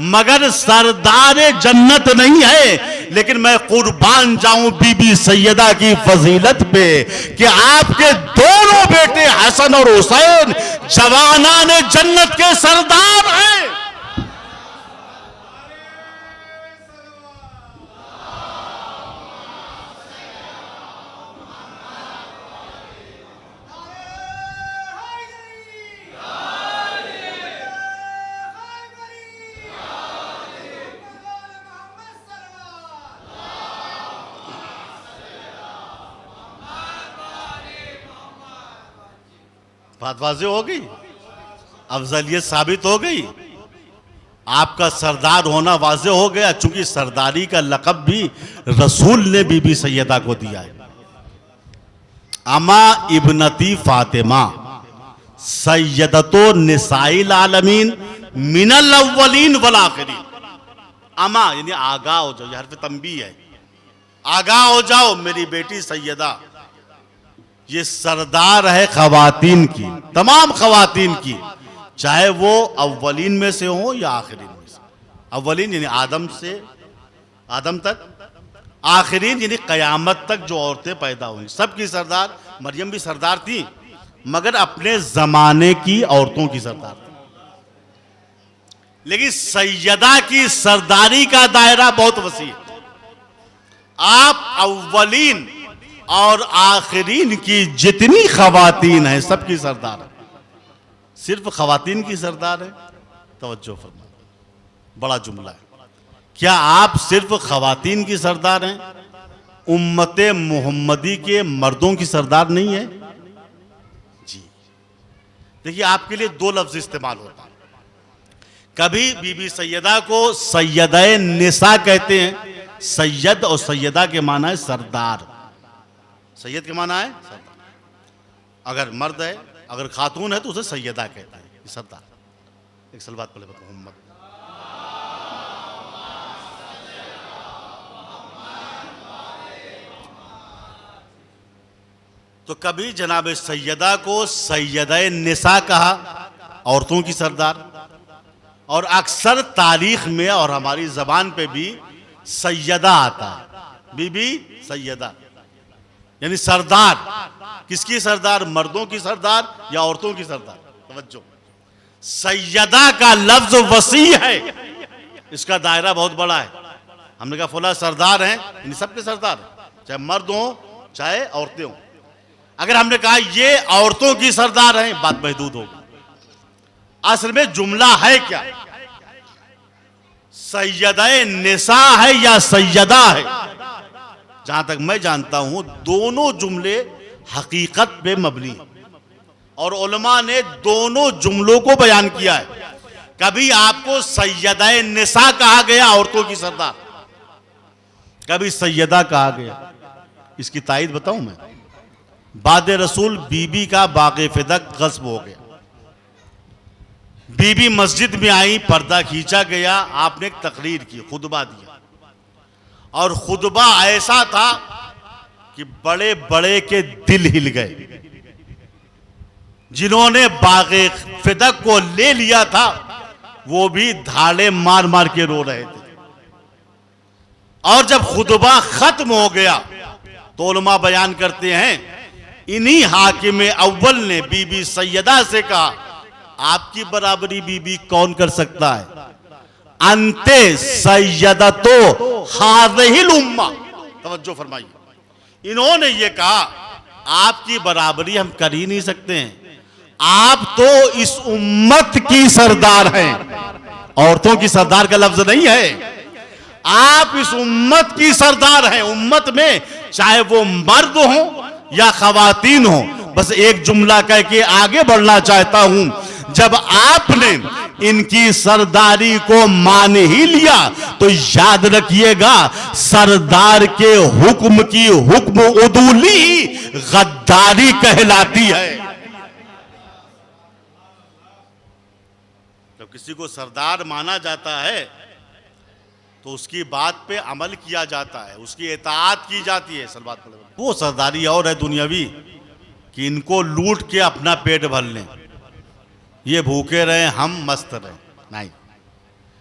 मगर सरदार जन्नत नहीं है। लेकिन मैं कुर्बान जाऊं बीबी सैयदा की फजीलत पे कि आपके दोनों बेटे हसन और हुसैन जवानान जन्नत के सरदार हैं। बात वाज़ेह हो गई, अफजलियत साबित हो गई, आपका सरदार होना वाज़ेह हो गया। चूंकि सरदारी का लक़ब भी रसूल ने बीबी सैयदा को दिया है। अमा इब्नती फातिमा सैयदतो निसाइल आलमीन मिनल अव्वलीन वल आखिरीन। अमा यानी आगाह हो जाओ, यह हर्फ तंबीह है, आगाह हो जाओ मेरी बेटी सैयदा, ये सरदार है खवातीन की, तमाम खवातीन की, चाहे वो अव्वलीन में से हो या आखिरीन में से। अव्वलीन यानी आदम तक, आखिरीन यानी कयामत तक जो औरतें पैदा हुई, सबकी सरदार। मरियम भी सरदार थी मगर अपने जमाने की औरतों की सरदार थी। लेकिन सैयदा की सरदारी का दायरा बहुत वसी है। आप अव्वलीन और आखिरीन की जितनी खवातीन हैं सबकी सरदार है। सिर्फ खवातीन की सरदार है? तवज्जो फरमा, बड़ा जुमला है। क्या आप सिर्फ खवातीन की सरदार हैं? उम्मते मोहम्मदी के मर्दों की सरदार नहीं है? जी देखिए, आपके लिए दो लफ्ज इस्तेमाल होता है। कभी बीबी सैयदा को सैयदे निसा कहते हैं। सैयद और सैयदा के माना है सरदार। सैयद के माना है सरदार। अगर मर्द है, अगर खातून है तो उसे सैयदा कहते हैं, सरदार। एक सलवात पढ़े मोहम्मद। तो कभी जनाब सैयदा को सैयदे निसा कहा, औरतों की सरदार, और अक्सर तारीख में और हमारी जबान पे भी सैयदा आता है, बीबी सैयदा यानी सरदार। किसकी सरदार? मर्दों की सरदार या औरतों की सरदार? तवज्जो, सैयदा का लफ्ज वसी है, इसका दायरा बहुत बड़ा है। हमने कहा फुला सरदार हैं, इन सबके सरदार, चाहे मर्द हो चाहे औरतें हो। अगर हमने कहा ये औरतों की सरदार हैं, बात महदूद होगी। असल में जुमला है क्या? सैयदे निसा है या सैयदा है? जहां तक मैं जानता हूं दोनों जुमले हकीकत पे मबनी हैं और उलमा ने दोनों जुमलों को बयान किया है। कभी आपको सैयदे निसा कहा गया, औरतों की सरदार, कभी सैयदा कहा गया। इसकी तायद बताऊं मैं, बाद रसूल बीबी का बाग़े फिदक गस्ब हो गया। बीबी मस्जिद में आई, पर्दा खींचा गया, आपने एक तकरीर की, खुतबा दिया, और खुतबा ऐसा था कि बड़े बड़े के दिल हिल गए। जिन्होंने बाग़े फिदक को ले लिया था वो भी धाड़े मार मार के रो रहे थे। और जब खुतबा खत्म हो गया तो उलमा बयान करते हैं, इन्हीं हाकिम अव्वल ने बीबी सैयदा से कहा आपकी बराबरी बीबी कौन कर सकता है? अंते सैयदतो हाज़िहिल उम्मा, तवज्जो फरमाइए। इन्होंने ये कहा आपकी बराबरी हम कर ही नहीं सकते हैं, आप तो इस उम्मत की सरदार हैं। औरतों की सरदार का लफ्ज नहीं है, आप इस उम्मत की सरदार हैं। उम्मत में चाहे वो मर्द हो या खवातीन हो। बस एक जुमला कह के आगे बढ़ना चाहता हूं, जब आपने इनकी सरदारी को मान ही लिया तो याद रखिएगा सरदार के हुक्म की हुक्म उदूली गद्दारी कहलाती है। जब किसी को सरदार माना जाता है तो उसकी बात पे अमल किया जाता है, उसकी इताअत की जाती है। सलवात पढ़ो। वो सरदारी और है दुनियावी कि इनको लूट के अपना पेट भर लें, ये भूखे रहे हम मस्त रहे। नहीं,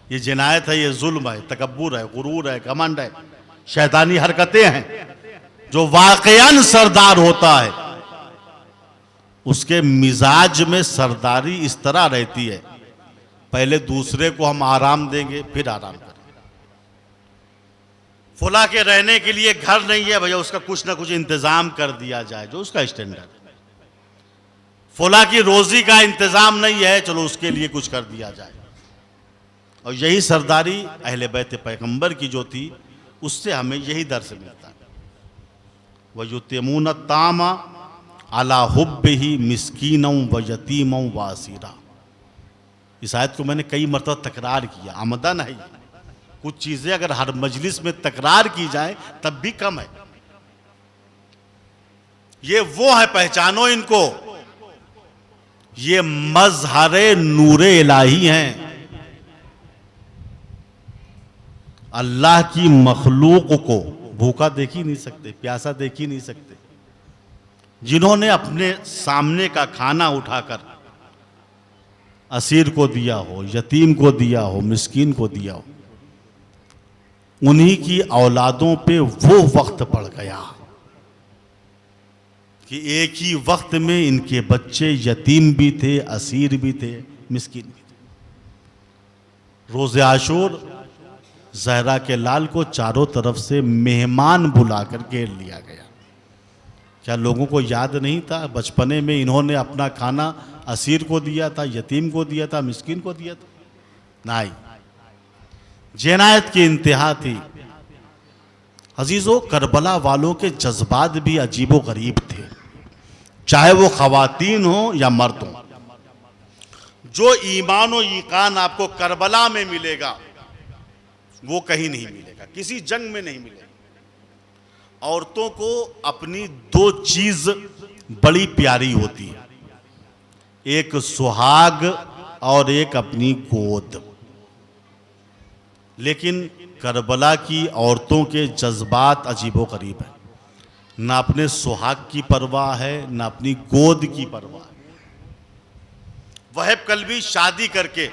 ये जिनायत है, ये जुल्म है, तकब्बुर है, गुरूर है, घमंड है, शैतानी हरकतें हैं। जो वाकयान सरदार होता है उसके मिजाज में सरदारी इस तरह रहती है, पहले दूसरे को हम आराम देंगे फिर आराम करेंगे। फुला के रहने के लिए घर नहीं है भैया, उसका कुछ ना कुछ इंतजाम कर दिया जाए, जो उसका स्टैंडर्ड है। फुला की रोजी का इंतजाम नहीं है, चलो उसके लिए कुछ कर दिया जाए। और यही सरदारी अहले बैत पैगंबर की जो थी, उससे हमें यही दर्स मिलता है। वह युतिमून तामा अला हुब्बिही मिस्कीनों व यतीमों व असीरा। इस आयत को मैंने कई मरतबा तकरार किया, आमदन है। कुछ चीजें अगर हर मजलिस में तकरार की जाए तब भी कम है। ये वो है, पहचानो इनको, ये मजहरे नूरे इलाही हैं। अल्लाह की मखलूक को भूखा देख ही नहीं सकते, प्यासा देख ही नहीं सकते। जिन्होंने अपने सामने का खाना उठाकर असीर को दिया हो, यतीम को दिया हो, मिस्कीन को दिया हो, उन्हीं की औलादों पे वो वक्त पड़ गया कि एक ही वक्त में इनके बच्चे यतीम भी थे, असीर भी थे, मिस्कीन भी थे। रोज़े आशूर ज़हरा के लाल को चारों तरफ से मेहमान बुलाकर घेर लिया गया। क्या लोगों को याद नहीं था बचपने में इन्होंने अपना खाना असीर को दिया था, यतीम को दिया था, मिस्कीन को दिया था? नहीं, जिनायत की इंतहा थी। अजीजों, करबला वालों के जज्बात भी अजीबो गरीब थे, चाहे वो खवातीन हो या मर्द हो। जो ईमान और ईकान आपको करबला में मिलेगा वो कहीं नहीं मिलेगा, किसी जंग में नहीं मिलेगा। औरतों को अपनी दो चीज बड़ी प्यारी होती है, एक सुहाग और एक अपनी गोद। लेकिन करबला की औरतों के जज्बात अजीबोगरीब हैं, ना अपने सुहाग की परवाह है, ना अपनी गोद की परवाह है। वहब कल्बी शादी करके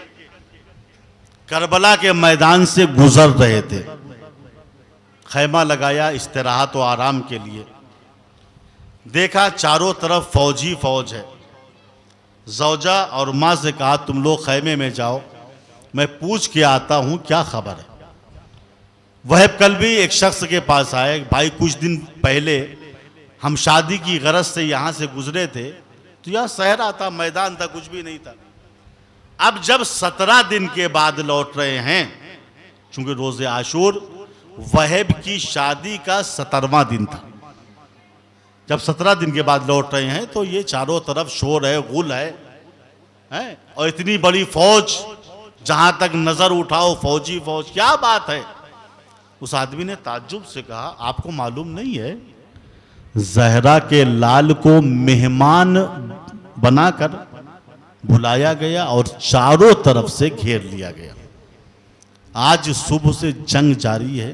करबला के मैदान से गुजर रहे थे, खैमा लगाया इस्तिराहत और आराम के लिए। देखा चारों तरफ फौजी फौज है। जौजा और माँ से कहा तुम लोग खैमे में जाओ, मैं पूछ के आता हूं क्या खबर है। वहब कल्बी एक शख्स के पास आए, भाई कुछ दिन पहले हम शादी की गरज से यहाँ से गुजरे थे, तो यहाँ सहरा था, मैदान था, कुछ भी नहीं था। अब जब 17 दिन के बाद लौट रहे हैं, चूंकि रोज़े आशूर वहब की शादी का 17वां दिन था, जब 17 दिन के बाद लौट रहे हैं तो ये चारों तरफ शोर है, गुल है और इतनी बड़ी फौज, जहां तक नजर उठाओ फौजी फौज, क्या बात है। उस आदमी ने ताज्जुब से कहा आपको मालूम नहीं है ज़हरा के लाल को मेहमान बनाकर बुलाया गया और चारों तरफ से घेर लिया गया। आज सुबह से जंग जारी है,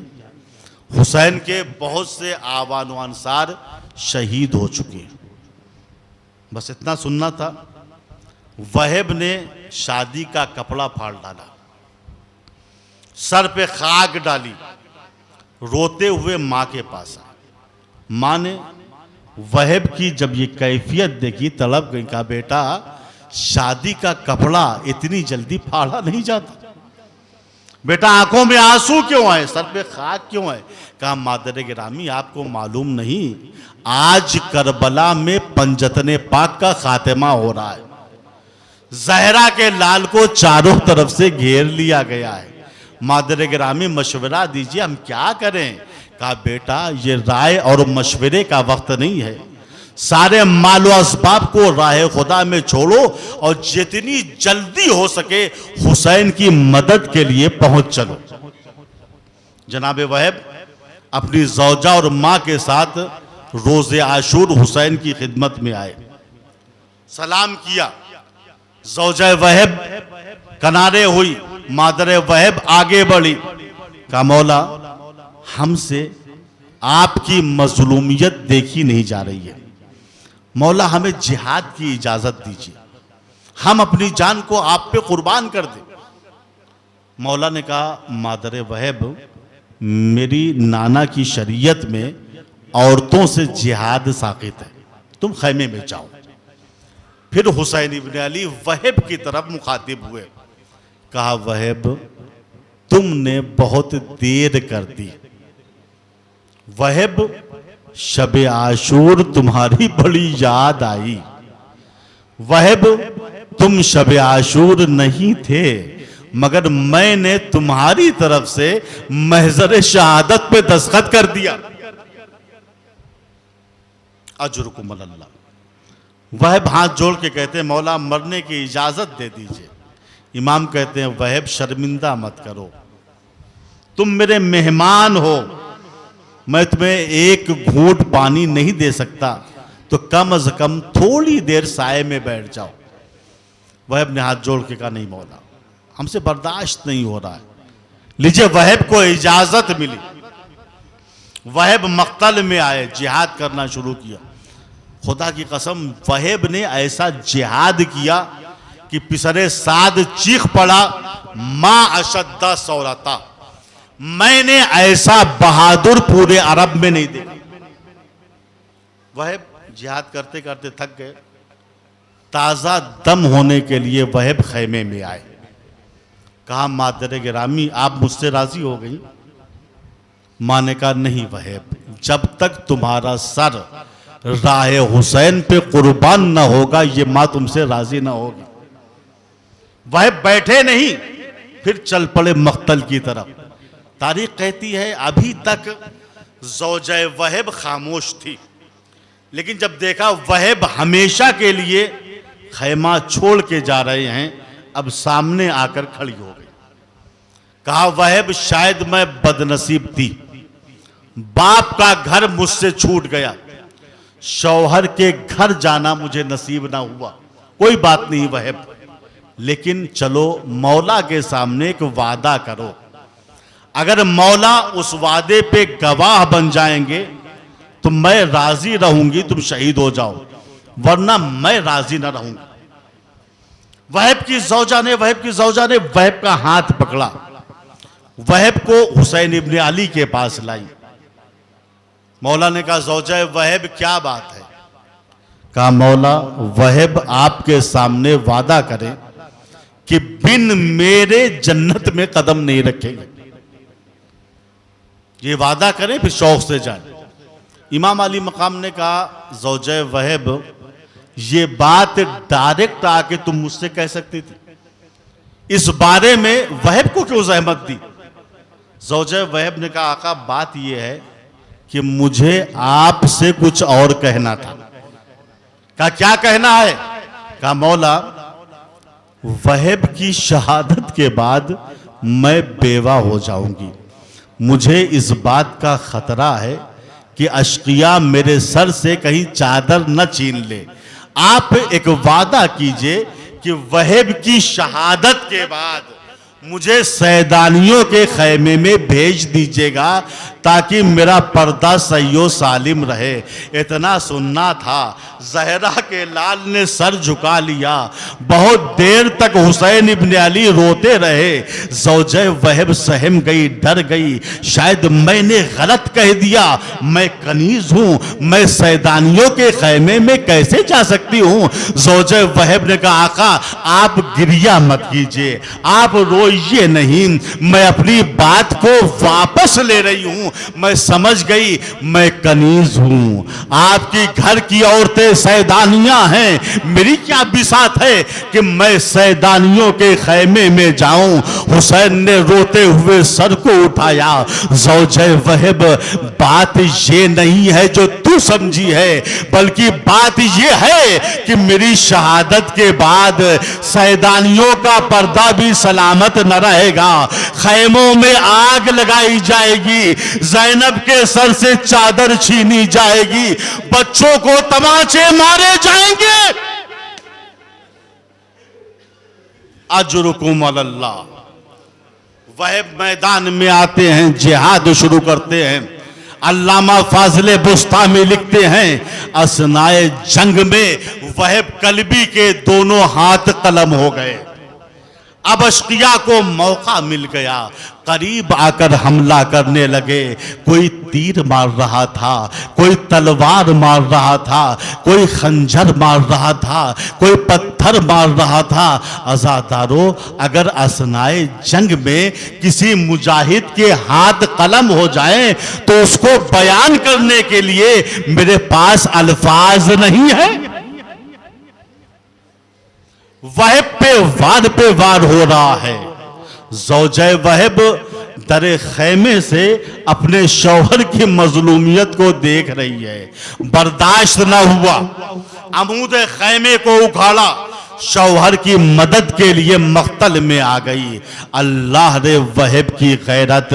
हुसैन के बहुत से आवान व अंसार शहीद हो चुके हैं। बस इतना सुनना था। वहब ने शादी का कपड़ा फाड़ डाला, सर पे खाक डाली, रोते हुए माँ के पास आया। माँ ने वहब की जब ये कैफियत देखी, तलब गई, कहा बेटा शादी का कपड़ा इतनी जल्दी फाड़ा नहीं जाता। बेटा आंखों में आंसू क्यों आए, सर पे खाक क्यों है? कहा मादर गिरामी आपको मालूम नहीं, आज करबला में पंजतने पाक का खात्मा हो रहा है। जहरा के लाल को चारों तरफ से घेर लिया गया है। मादर गिरामी मशवरा दीजिए हम क्या करें? कहा बेटा ये राय और मशवरे का वक्त नहीं है, सारे मालो असबाब को राह खुदा में छोड़ो और जितनी जल्दी हो सके हुसैन की मदद के लिए पहुंच चलो। जनाब वहब अपनी जौजा और मां के साथ रोज़े आशूर हुसैन की खिदमत में आए, सलाम किया। जौजा वहब किनारे हुई, मादर वहब आगे बढ़ी। कहा मौला हमसे आपकी मजलूमियत देखी नहीं जा रही है, मौला हमें जिहाद की इजाजत दीजिए, हम अपनी जान को आप पे कुर्बान कर दें। मौला ने कहा मादर वहब मेरी नाना की शरीयत में औरतों से जिहाद साकित है, तुम खैमे में जाओ। फिर हुसैन इब्न अली वहब की तरफ मुखातिब हुए, कहा वहब तुमने बहुत देर कर दी। वहब शबे आशूर तुम्हारी बड़ी याद आई। वहब तुम शबे आशूर नहीं थे, मगर मैंने तुम्हारी तरफ से महजर शहादत पे दस्तखत कर दिया। अजरुकुम अल्लाह। वहब हाथ जोड़ के कहते हैं मौला मरने की इजाजत दे दीजिए। इमाम कहते हैं वहब शर्मिंदा मत करो, तुम मेरे मेहमान हो, मैं तुम्हें एक घूंट पानी नहीं दे सकता, तो कम से कम थोड़ी देर साए में बैठ जाओ। वहब ने हाथ जोड़ के कहा नहीं मौला हमसे बर्दाश्त नहीं हो रहा है। लीजिए वहब को इजाजत मिली, वहब मक्तल में आए, जिहाद करना शुरू किया। खुदा की कसम वहब ने ऐसा जिहाद किया कि पिसरे साद चीख पड़ा, मां अशद्दा सौरता, मैंने ऐसा बहादुर पूरे अरब में नहीं देखा। वहब जिहाद करते करते थक गए, ताजा दम होने के लिए वहब खैमे में आए। कहा मादर गिरामी आप मुझसे राजी हो गई? मां ने कहा नहीं वहब, जब तक तुम्हारा सर राह हुसैन पे कुर्बान ना होगा ये मां तुमसे राजी ना होगी। वहब बैठे नहीं, फिर चल पड़े मख्तल की तरफ। तारीख कहती है अभी तक ज़ौजा वहब खामोश थी, लेकिन जब देखा वहब हमेशा के लिए खैमा छोड़ के जा रहे हैं, अब सामने आकर खड़ी हो गई। कहा वहब शायद मैं बदनसीब थी, बाप का घर मुझसे छूट गया, शौहर के घर जाना मुझे नसीब ना हुआ। कोई बात नहीं वहब, लेकिन चलो मौला के सामने एक वादा करो, अगर मौला उस वादे पे गवाह बन जाएंगे तो मैं राजी रहूंगी तुम शहीद हो जाओ, वरना मैं राजी ना रहूंगी। वहब की जौजा ने वहब का हाथ पकड़ा, वहब को हुसैन इब्न अली के पास लाई। मौला ने कहा जौजा वहब क्या बात है? कहा मौला वहब आपके सामने वादा करें कि बिन मेरे जन्नत में कदम नहीं रखेंगे। ये वादा करें फिर शौक से जाए। इमाम अली मकाम ने कहा ज़ौजा वहब ये बात डायरेक्ट आके तुम मुझसे कह सकती थी, इस बारे में वहब को क्यों जहमत दी? ज़ौजा वहब ने कहा आका बात यह है कि मुझे आपसे कुछ और कहना था। कहा क्या कहना है? कहा मौला वहब की शहादत के बाद मैं बेवा हो जाऊंगी, मुझे इस बात का खतरा है कि अशकिया मेरे सर से कहीं चादर न छीन ले। आप एक वादा कीजिए कि वहब की शहादत के बाद मुझे सैदानियों के खैमे में भेज दीजिएगा ताकि मेरा पर्दा सही सालिम रहे। इतना सुनना था, जहरा के लाल ने सर झुका लिया। बहुत देर तक हुसैन इब्न अली रोते रहे। ज़ौजे वहब सहम गई, डर गई, शायद मैंने गलत कह दिया, मैं कनीज हूं, मैं सैदानियों के खैमे में कैसे जा सकती हूं। ज़ौजे वहब ने कहा, आका आप गिरिया मत कीजिए, आप रोइए नहीं, मैं अपनी बात को वापस ले रही हूं। मैं समझ गई मैं कनीज हूं, आपकी घर की औरतें सैदानियां हैं, मेरी क्या बिसात है कि मैं सैदानियों के खैमे में जाऊं। हुसैन ने रोते हुए सर को उठाया। ज़ौजे वहब, बात ये नहीं है जो तू समझी है, बल्कि बात ये है कि मेरी शहादत के बाद सैदानियों का पर्दा भी सलामत न रहेगा, खैमों में आग लगाई जाएगी, ज़ैनब के सर से चादर छीनी जाएगी, बच्चों को तमाचे मारे जाएंगे। अजरुकुम अल्लाह। वह मैदान में आते हैं, जिहाद शुरू करते हैं। अल्लामा फाज़िले बुस्तामी लिखते हैं, असनाए जंग में वहब कल्बी के दोनों हाथ कलम हो गए। अब अश्किया को मौका मिल गया, करीब आकर हमला करने लगे। कोई तीर मार रहा था, कोई तलवार मार रहा था, कोई खंजर मार रहा था, कोई पत्थर मार रहा था। अज़ादारों, अगर असनाए जंग में किसी मुजाहिद के हाथ कलम हो जाए तो उसको बयान करने के लिए मेरे पास अल्फाज नहीं है। वहब पे वार हो रहा है। ज़ौजे वहब दरे खैमे से अपने शौहर की मजलूमियत को देख रही है। बर्दाश्त न हुआ, अमूद खैमे को उखाड़ा, शौहर की मदद के लिए मख्तल में आ गई। अल्लाह रे वहब की गैरत।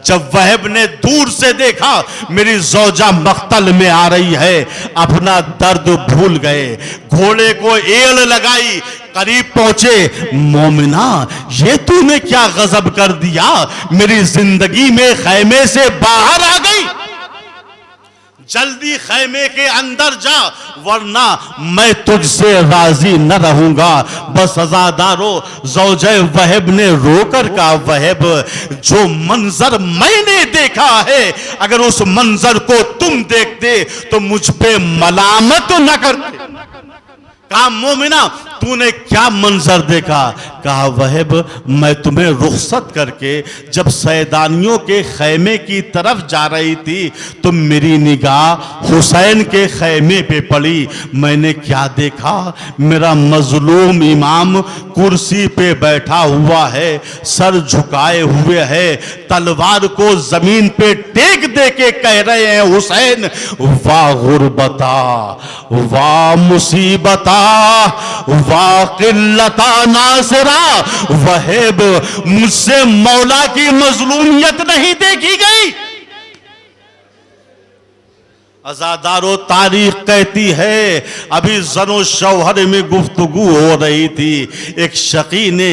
जब वहब ने दूर से देखा मेरी ज़ौजा मख्तल में आ रही है, अपना दर्द भूल गए, घोड़े को एड़ लगाई, करीब पहुंचे। मोमिना, ये तूने क्या गजब कर दिया, मेरी जिंदगी में खैमे से बाहर आ गई, जल्दी खैमे के अंदर जा वरना मैं तुझसे राजी न रहूंगा। बस अज़ादारों, ज़ौजे वहब ने रोकर कहा, वहब जो मंजर मैंने देखा है, अगर उस मंजर को तुम देखते तो मुझ पे मलामत न करते। कहा, मोमिना तूने क्या मंजर देखा? कहा, वहब मैं तुम्हें रुखसत करके जब सैदानियों के खैमे की तरफ जा रही थी तो मेरी निगाह हुसैन के खैमे पे पड़ी। मैंने क्या देखा, मेरा मजलूम इमाम कुर्सी पे बैठा हुआ है, सर झुकाए हुए है, तलवार को जमीन पे टेक दे के कह रहे हैं, हुसैन वाह गुरबता, वाह मुसीबता, वाह किल्लता नासिरा। वहब, मुझसे मौला की मजलूमियत नहीं देखी गई। अज़ादारों, तारीख कहती है अभी जनो शौहर में गुफ्तगू हो रही थी, एक शकी ने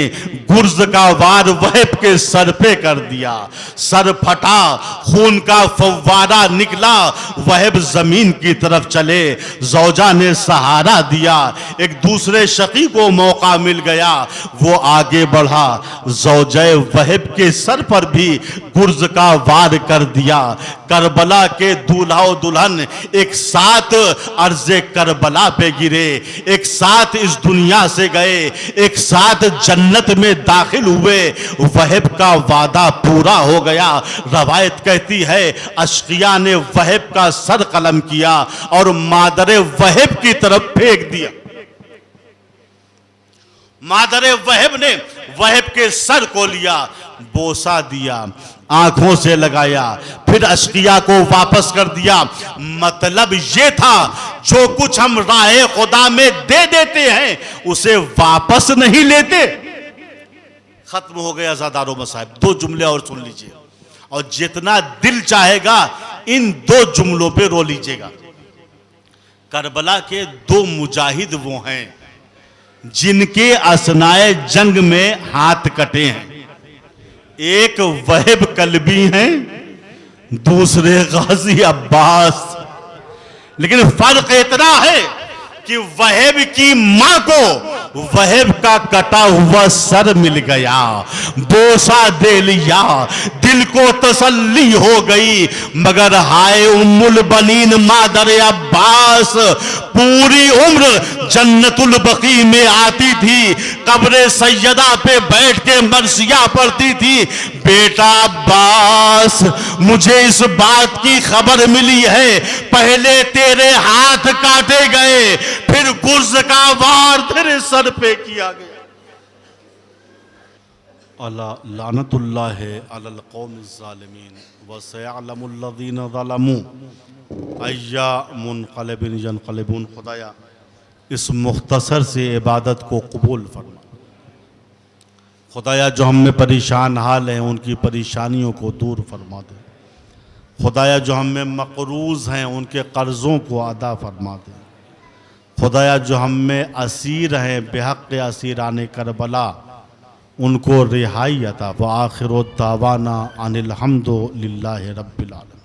गुर्ज का वार वहब के सर पे कर दिया। सर फटा, खून का फव्वारा निकला, वहब जमीन की तरफ चले। ज़ौजा ने सहारा दिया, एक दूसरे शकी को मौका मिल गया, वो आगे बढ़ा, ज़ौजे वहब के सर पर भी गुर्ज का वार कर दिया। करबला के दूल्हा और दुल्हन एक साथ अर्ज़े करबला पे गिरे, एक साथ इस दुनिया से गए, एक साथ जन्नत में दाखिल हुए। वहब का वादा पूरा हो गया। रवायत कहती है अश्किया ने वहब का सर कलम किया और मादरे वहब की तरफ फेंक दिया। मादरे वहब ने वहब के सर को लिया, बोसा दिया, आंखों से लगाया, फिर अश्किया को वापस कर दिया। मतलब ये था जो कुछ हम राहे खुदा में दे देते हैं उसे वापस नहीं लेते। खत्म हो गया ज़ादारो मसाहिब। दो जुमले और सुन लीजिए और जितना दिल चाहेगा इन दो जुमलों पे रो लीजिएगा। करबला के दो मुजाहिद वो हैं जिनके असनाए जंग में हाथ कटे हैं। एक वहब कल्बी हैं दूसरे गाजी अब्बास। लेकिन फर्क इतना है कि वहब की मां को वहब का कटा हुआ सर मिल गया, बोसा दे लिया, दिल को तसल्ली हो गई। मगर हाय उम्मुल बनीन मादर अब्बास, पूरी उम्र जन्नतुल बकी में आती थी, कब्रे सैयदा पे बैठ के मरसिया पढ़ती थी। बेटा अब्बास, मुझे इस बात की खबर मिली है, पहले तेरे हाथ काटे गए, फिर गुर्ज का वार तेरे सर पे किया गया। अला लानतुल्लाह अलल कौमिज़ ज़ालिमीन व सयअलमुल लज़ीना ज़लमू अय्या मुनक़लिबिन यनक़लिबून। खुदाया इस मुख्तसर से इबादत को कबूल फरमा। खुदाया जो हम में परेशान हाल हैं उनकी परेशानियों को दूर फरमा दे। खुदाया जो हम में मक़रूज़ हैं उनके कर्ज़ों को अदा फरमा दे। खुदाया जो हम में असीर हैं बेहक़ असीराने करबला, उनको रिहाई अता। व आखिरु दावाना अनिल हम्दुलिल्लाहि रब्बिल आलमीन।